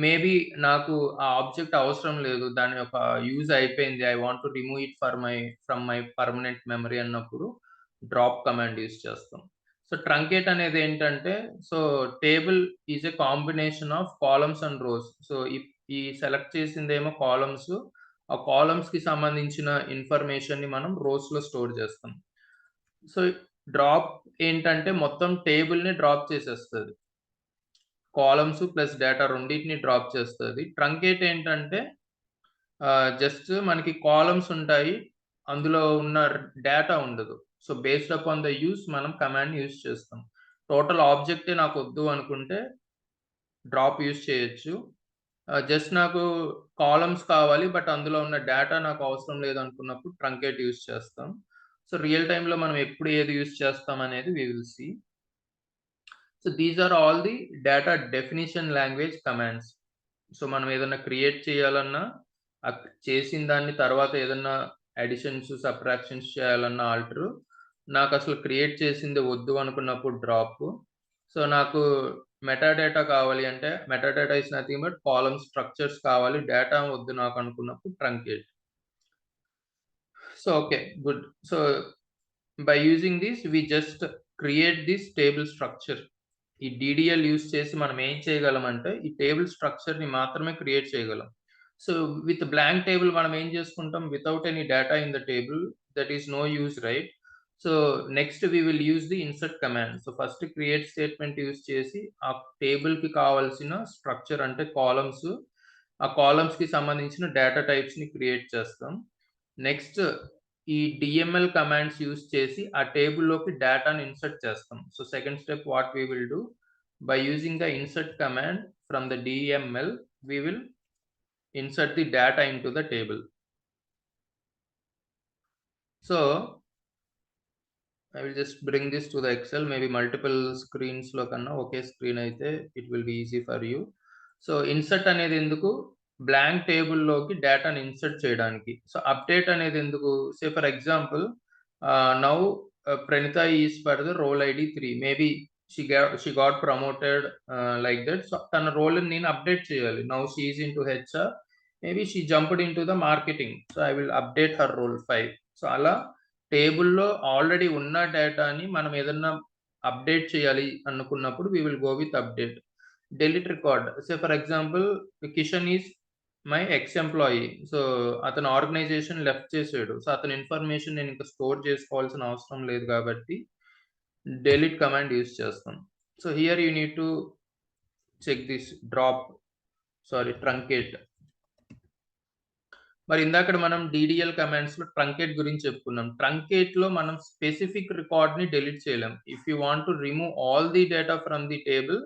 maybe నాకు ఆ object అవసరం లేదు, దాని యొక్క యూజ్ అయిపోయింది, I want to remove it from my permanent memory అన్నప్పుడు డ్రాప్ కమాండ్ యూజ్ చేస్తాం. సో ట్రంకేట్ అనేది ఏంటంటే, so table is a combination of columns and rows. So ఈ సెలెక్ట్ చేసిందేమో కాలమ్స్, ఆ కాలమ్స్ కి సంబంధించిన ఇన్ఫర్మేషన్ ని మనం రోస్ లో స్టోర్ చేస్తాం. సో డ్రాప్ ఏంటంటే మొత్తం టేబుల్ ని డ్రాప్ చేసేస్తది. కాలమ్స్ ప్లస్ డేటా రెండిటిని డ్రాప్ చేస్తది. ట్రంకేట్ ఏంటంటే జస్ట్ మనకి కాలమ్స్ ఉంటాయి, అందులో ఉన్న డేటా ఉండదు. So based upon the use మనం కమాండ్ యూజ్ చేస్తాం. టోటల్ ఆబ్జెక్టే నాకొద్దు అనుకుంటే డ్రాప్ యూజ్ చేయొచ్చు. జస్ట్ నాకు కాలమ్స్ కావాలి, బట్ అందులో ఉన్న డేటా నాకు అవసరం లేదనుకున్నప్పుడు ట్రంకేట్ యూజ్ చేస్తాం. సో రియల్ టైమ్‌లో మనం ఎప్పుడు ఏది యూజ్ చేస్తాం అనేది we will see. So these are all the data definition language commands. So మనం ఏదన్నా క్రియేట్ చేయాలన్నా, చేసిన దాన్ని తర్వాత ఏదన్నా అడిషన్స్, సబ్‌ట్రాక్షన్స్ చేయాలన్నా ఆల్టరు, నాకసలు క్రియేట్ చేసింది వద్దు అనుకున్నప్పుడు డ్రాపు. సో నాకు మెటాడేటా కావాలి అంటే, metadata is nothing but column structures కావాలి, డేటా వద్దు నాకు అనుకున్నప్పుడు truncate. So okay, good. So by using this we just create this table structure. ఈ డీడీఎల్ యూజ్ చేసి మనం ఏం చేయగలమంటే, ఈ టేబుల్ స్ట్రక్చర్‌ని మాత్రమే క్రియేట్ చేయగలం. సో విత్ బ్లాంక్ టేబుల్ మనం ఏం చేసుకుంటాం, without any data in the table, that is no use, right? So next we will use the insert command. So first create statement use చేసి ఆ టేబుల్‌కి కావాల్సిన స్ట్రక్చర్ అంటే columns, ఆ కాలమ్స్‌కి సంబంధించిన డేటా టైప్స్‌ని క్రియేట్ చేస్తాం. నెక్స్ట్ ఈ DML కమాండ్స్ యూజ్ చేసి ఆ టేబుల్‌లోకి డేటాని ఇన్సర్ట్ చేస్తాం. So second step what we will do, by using the insert command from the DML we will insert the data into the table. So I will just bring this to the Excel, maybe multiple screens లో కన్నా ఒకే screen అయితే it will be easy for you. So insert అనేది ఎందుకు, blank టేబుల్లోకి డేటాని insert చేయడానికి. So update అనేది ఎందుకు, say for example now Praneetha is for the role ID 3, maybe she got promoted like that. So తన రోల్ నేను అప్డేట్ చేయాలి. Now she is into HR, maybe she jumped into the marketing, so I will update her role 5. So అలా టేబుల్‌లో already ఉన్న డేటాని మనం ఏదన్నా update చేయాలి అనుకున్నప్పుడు we will go with update. Delete record, say for example Kishan is my ex employee. So, అతను organisation left చేసాడు. సో, అతని ఇన్ఫర్మేషన్ నేను ఇంకా స్టోర్ చేసుకోవాల్సిన అవసరం లేదు కాబట్టి డెలీట్ కమాండ్ యూజ్ చేస్తాం. So, here you need to check this truncate. మరి ఇందాకడ మనం డీడీఎల్ కమాండ్స్‌లో ట్రంకేట్ గురించి చెప్పుకున్నాం. ట్రంకేట్‌లో మనం స్పెసిఫిక్ రికార్డ్‌ని డెలీట్ చేయలేం. If you want to remove all the data from the table,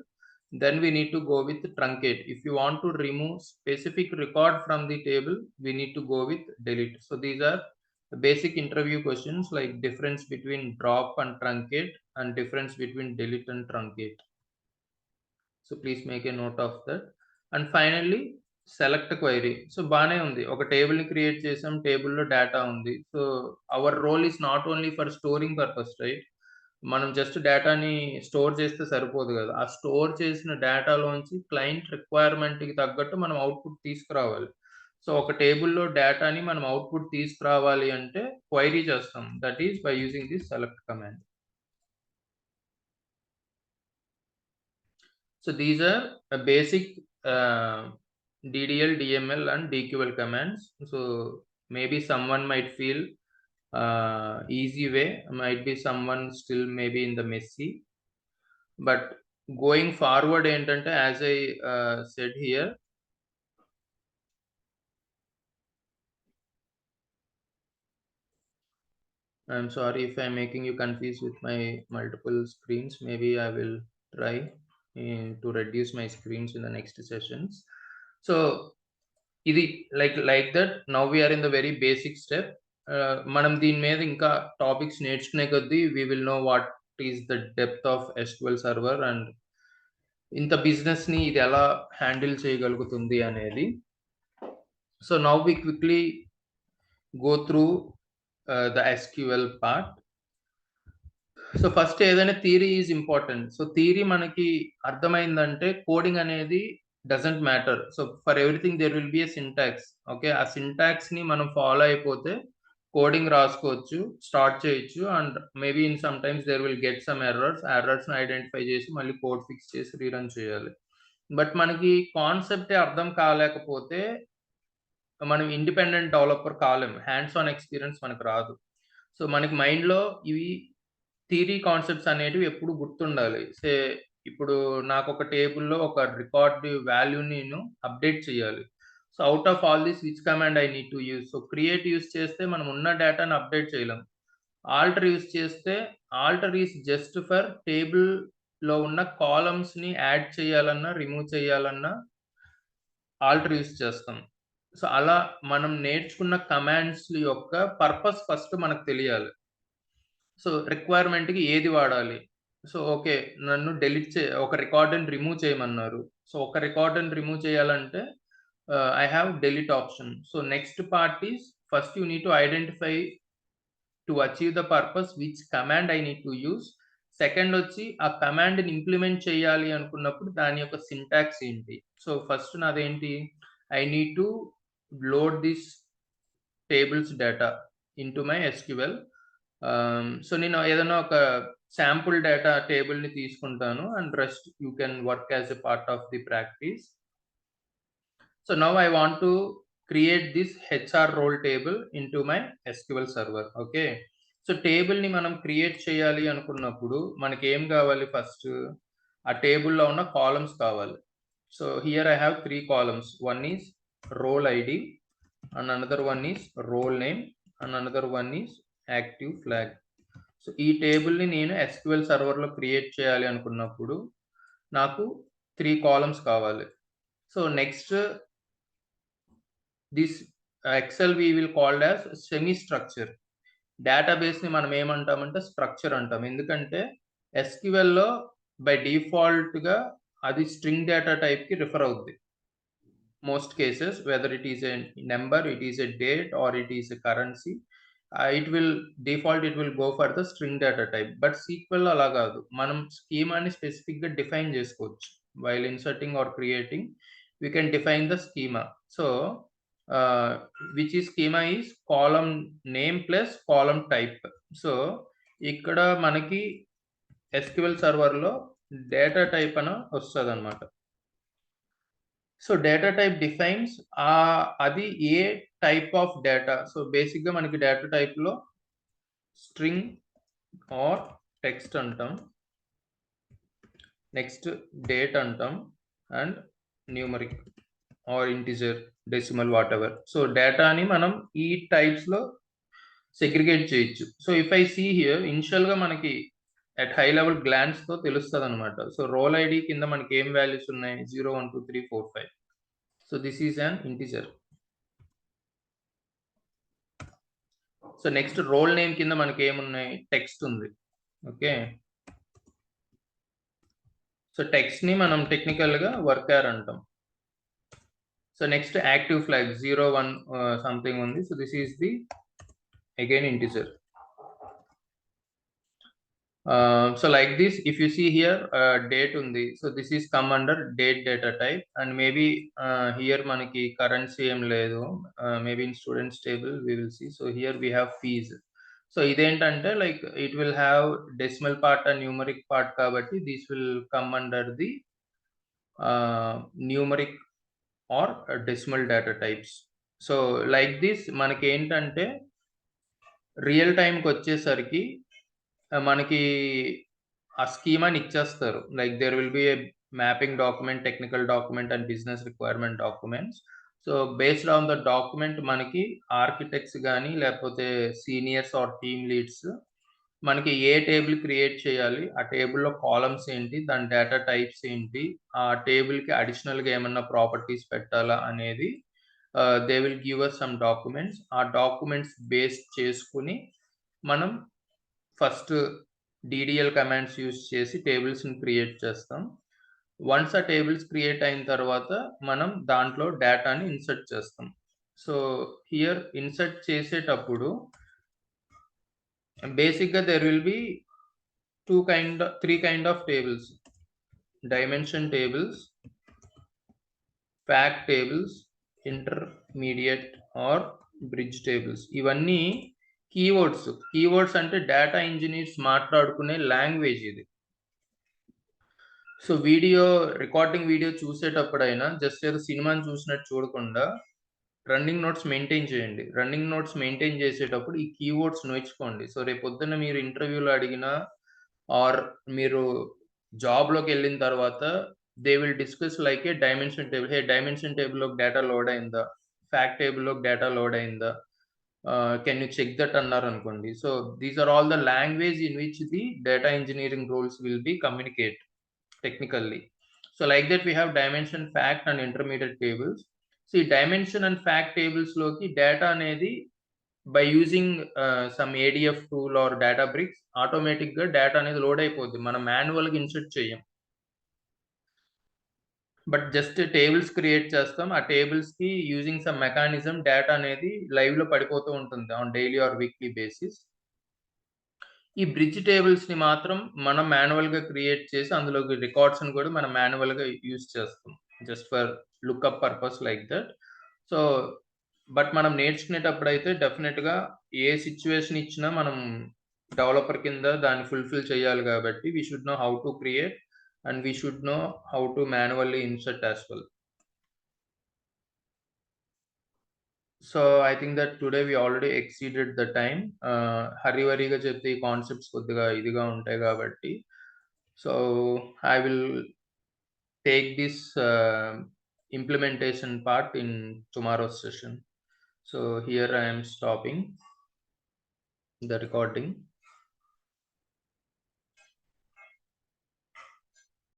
then we need to go with truncate. If you want to remove specific record from the table, we need to go with delete. So these are the basic interview questions, like difference between drop and truncate and difference between delete and truncate. So please make a note of that. And finally, select query. So బానే ఉంది. ఒక టేబుల్‌ని create చేసాం. టేబుల్‌లో data ఉంది. So our role is not only for storing purpose, right? మనం జస్ట్ డేటాని store చేస్తే సరిపోదు గదా! ఆ స్టోర్ చేసిన డేటాలోంచి క్లయింట్ రిక్వైర్మెంట్‌కి తగ్గట్టు మనం అవుట్‌పుట్ తీసుకురావాలి. సో ఒక టేబుల్‌లో డేటాని మనం అవుట్‌పుట్ తీసుకురావాలి అంటే క్వెరీ చేస్తాం. That is by using this select command. So these are basic DDL, DML and DQL commands. So maybe someone might feel easy way, might be someone still maybe in the messy. But going forward ఏంటంటే, as I said here, I'm sorry if I'm making you confused with my multiple screens. Maybe I will try to reduce my screens in the next sessions. So ఇది like that now we are in the very basic step. మనం దీని మీద ఇంకా topics నేర్చుకునే కొద్దీ we will know what is the depth of SQL server and ఇంత బిజినెస్‌ని ఇది ఎలా హ్యాండిల్ చేయగలుగుతుంది అనేది. So now we quickly go through the SQL part. So first ఏదైనా theory is important. So theory మనకి అర్థమైందంటే కోడింగ్ అనేది doesn't matter. So for everything there will be a syntax. Okay. ఆ సింటాక్స్‌ని మనం ఫాలో అయిపోతే కోడింగ్ రాసుకోవచ్చు, స్టార్ట్ చేయొచ్చు. And maybe in some times there will get some errors. ఆ ఎర్రర్స్‌ని ఐడెంటిఫై చేసి మళ్ళీ కోడ్ ఫిక్స్ చేసి రీరన్ చేయాలి. బట్ మనకి కాన్సెప్టే అర్థం కాలేకపోతే మనం ఇండిపెండెంట్ డెవలపర్ కాలేం. హ్యాండ్స్ ఆన్ ఎక్స్‌పీరియన్స్ మనకు రాదు. సో మనకి మైండ్‌లో ఇవి థియరీ కాన్సెప్ట్స్ అనేటివి ఎప్పుడు గుర్తుండాలి. ఇప్పుడు నాకొక టేబుల్‌లో ఒక రికార్డ్ వాల్యూని నేను అప్డేట్ చేయాలి. So out of all this which command I need to use? So create use చేస్తే మనం ఉన్న డేటాను అప్డేట్ చేయలేం. ఆల్టర్ యూజ్ చేస్తే ఆల్టర్ ఈస్ జస్ట్ ఫర్ టేబుల్‌లో ఉన్న కాలమ్స్‌ని యాడ్ చేయాలన్నా, రిమూవ్ చేయాలన్నా ఆల్టర్ యూజ్ చేస్తాం. సో అలా మనం నేర్చుకున్న కమాండ్స్ యొక్క పర్పస్ ఫస్ట్ మనకు తెలియాలి. సో రిక్వైర్మెంట్‌కి ఏది వాడాలి? So okay. నన్ను ఒక రికార్డ్‌ని రిమూవ్ చేయమన్నారు. సో ఒక రికార్డ్‌ని రిమూవ్ చేయాలంటే I have delete option. So next part is first you need to identify to achieve the purpose which command I need to use. Second వచ్చి ఆ కమాండ్‌ని ఇంప్లిమెంట్ చేయాలి అనుకున్నప్పుడు దాని యొక్క సింటాక్స్ ఏంటి? సో ఫస్ట్ నాదేంటి? I need to load this tables data into my SQL. So నేను ఏదైనా ఒక శాంపుల్ డేటా టేబుల్‌ని తీసుకుంటాను. And rest you can work as a part of the practice. So now I want to create this HR role table into my SQL server. Okay. So టేబుల్‌ని మనం create చేయాలి అనుకున్నప్పుడు మనకేం కావాలి ఫస్ట్? ఆ టేబుల్‌లో ఉన్న కాలమ్స్ కావాలి. So here I have 3 columns. One is role ID and another one is role name and another one is active flag. So ఈ టేబుల్‌ని నేను SQL సర్వర్‌లో క్రియేట్ చేయాలి అనుకున్నప్పుడు నాకు 3 కాలమ్స్ కావాలి. So next this excel we will called as semi structure. డేటాబేస్‌ని మనం ఏమంటామంటే structure అంటాం. ఎందుకంటే SQLలో బై డిఫాల్ట్‌గా అది స్ట్రింగ్ డేటా టైప్‌కి రిఫర్ అవుద్ది. Most cases, whether it is a number, it is a date or it is a currency, it will go for the string data type. But SQL అలా కాదు. మనం స్కీమాని స్పెసిఫిక్‌గా డిఫైన్ చేసుకోవచ్చు. While inserting or creating, we can define the schema. So which is schema is column name plus column type. So ఇక్కడ మనకి SQL సర్వర్‌లో data type అని వస్తదన్నమాట. So data type defines అది ఏ టైప్ ఆఫ్ డేటా. సో బేసిక్గా మనకి data టైప్లో string or text అంటాం, నెక్స్ట్ డేట్ అంటాం, and numeric or integer, decimal, whatever. So డేటాని మనం ఈ టైప్స్లో సెగ్రిగేట్ చేయొచ్చు. So if I see here, ఇనిషియల్గా మనకి అట్ హై లెవెల్ గ్లాన్స్తో తెలుస్తుంది అనమాట. సో రోల్ ఐడి కింద మనకి ఏం వాల్యూస్ ఉన్నాయి, 0 1 2 3 4 5. So this is an integer. So next role name కింద మనకి ఏమున్నాయి, టెక్స్ట్ ఉంది. ఓకే, సో టెక్స్ట్ని మనం టెక్నికల్గా వర్కర్ అంటాం. So next active flag 0 1 something ఉంది. So this is the again integer. So like this, if you see here date undi, so this is come under date data type, and maybe here manaki currency em ledu, maybe in students table we will see. So here we have fees. So identante like it will have decimal part and numeric part kabatti this will come under the numeric or decimal data types. So like this మనకి ఏంటంటే real టైంకి వచ్చేసరికి మనకి ఆ స్కీమాని ఇచ్చేస్తారు. Like there will be a mapping document, technical document and business requirement documents. So based on the document మనకి architects కానీ లేకపోతే సీనియర్స్ ఆర్ టీమ్ లీడ్స్ మనకి ఏ టేబుల్ క్రియేట్ చేయాలి, ఆ టేబుల్లో కాలమ్స్ ఏంటి, దాని డేటా టైప్స్ ఏంటి, ఆ టేబుల్కి అడిషనల్గా ఏమన్నా ప్రాపర్టీస్ పెట్టాలా అనేది they will give us some documents. ఆ డాక్యుమెంట్స్ బేస్ చేసుకుని మనం ఫస్ట్ DDL కమాండ్స్ యూస్ చేసి టేబుల్స్ని క్రియేట్ చేస్తాం. వన్స్ ఆ టేబుల్స్ క్రియేట్ అయిన తర్వాత మనం దాంట్లో డేటాని ఇన్సర్ట్ చేస్తాం. సో హియర్ ఇన్సర్ట్ చేసేటప్పుడు బేసిక్గా there will be three kind of tables: dimension tables, fact tables, intermediate or bridge tables. ఇవన్నీ కీవర్డ్స్ అంటే డేటా ఇంజనీర్స్ మాట్లాడుకునే లాంగ్వేజ్ ఇది. సో రికార్డింగ్ వీడియో చూసేటప్పుడైనా జస్ట్ ఏదో సినిమాని చూసినట్టు చూడకుండా రన్నింగ్ నోట్స్ మెయింటైన్ చేయండి. రన్నింగ్ నోట్స్ మెయింటైన్ చేసేటప్పుడు ఈ కీవర్డ్స్ నేర్చుకోండి. సో రేపు పొద్దున్న మీరు ఇంటర్వ్యూలో అడిగినా ఆర్ మీరు జాబ్లోకి వెళ్ళిన తర్వాత they will discuss like a dimension table. Dimension టేబుల్లోకి డేటా లోడ్ అయిందా, ఫ్యాక్ట్ టేబుల్లోకి డేటా లోడ్ అయిందా, కెన్ యూ చెక్ దట్ అన్నారు అనుకోండి. So these are all the language in which the data engineering roles will be communicate technically. So like that we have dimension, fact and intermediate tables. See dimension and fact tables loki data anedi by using some ADF tool or Databricks automatic ga data anedi load అయిపోద్ది. మనం manual గా insert చేయం, but just tables create చేస్తాం. ఆ tables కి using some mechanism data అనేది live లో పడిపోతూ ఉంటుంది on daily or weekly basis. ఈ బ్రిడ్జ్ టేబుల్స్ని మాత్రం మనం మాన్యువల్గా క్రియేట్ చేసి అందులోకి రికార్డ్స్ని కూడా మనం మాన్యువల్గా యూజ్ చేస్తాం just for lookup purpose like that. So but మనం నేర్చుకునేటప్పుడు అయితే డెఫినెట్గా ఏ సిచ్యువేషన్ ఇచ్చినా మనం డెవలపర్ కింద దాన్ని ఫుల్ఫిల్ చేయాలి కాబట్టి we should know how to create and we should know how to manually insert as well. So I think that today we already exceeded the time. హరివరిగా చెప్తే ఈ కాన్సెప్ట్స్ కొద్దిగా ఇదిగా ఉంటాయి కాబట్టి so I will take this implementation part in tomorrow's session. So here I am stopping the recording.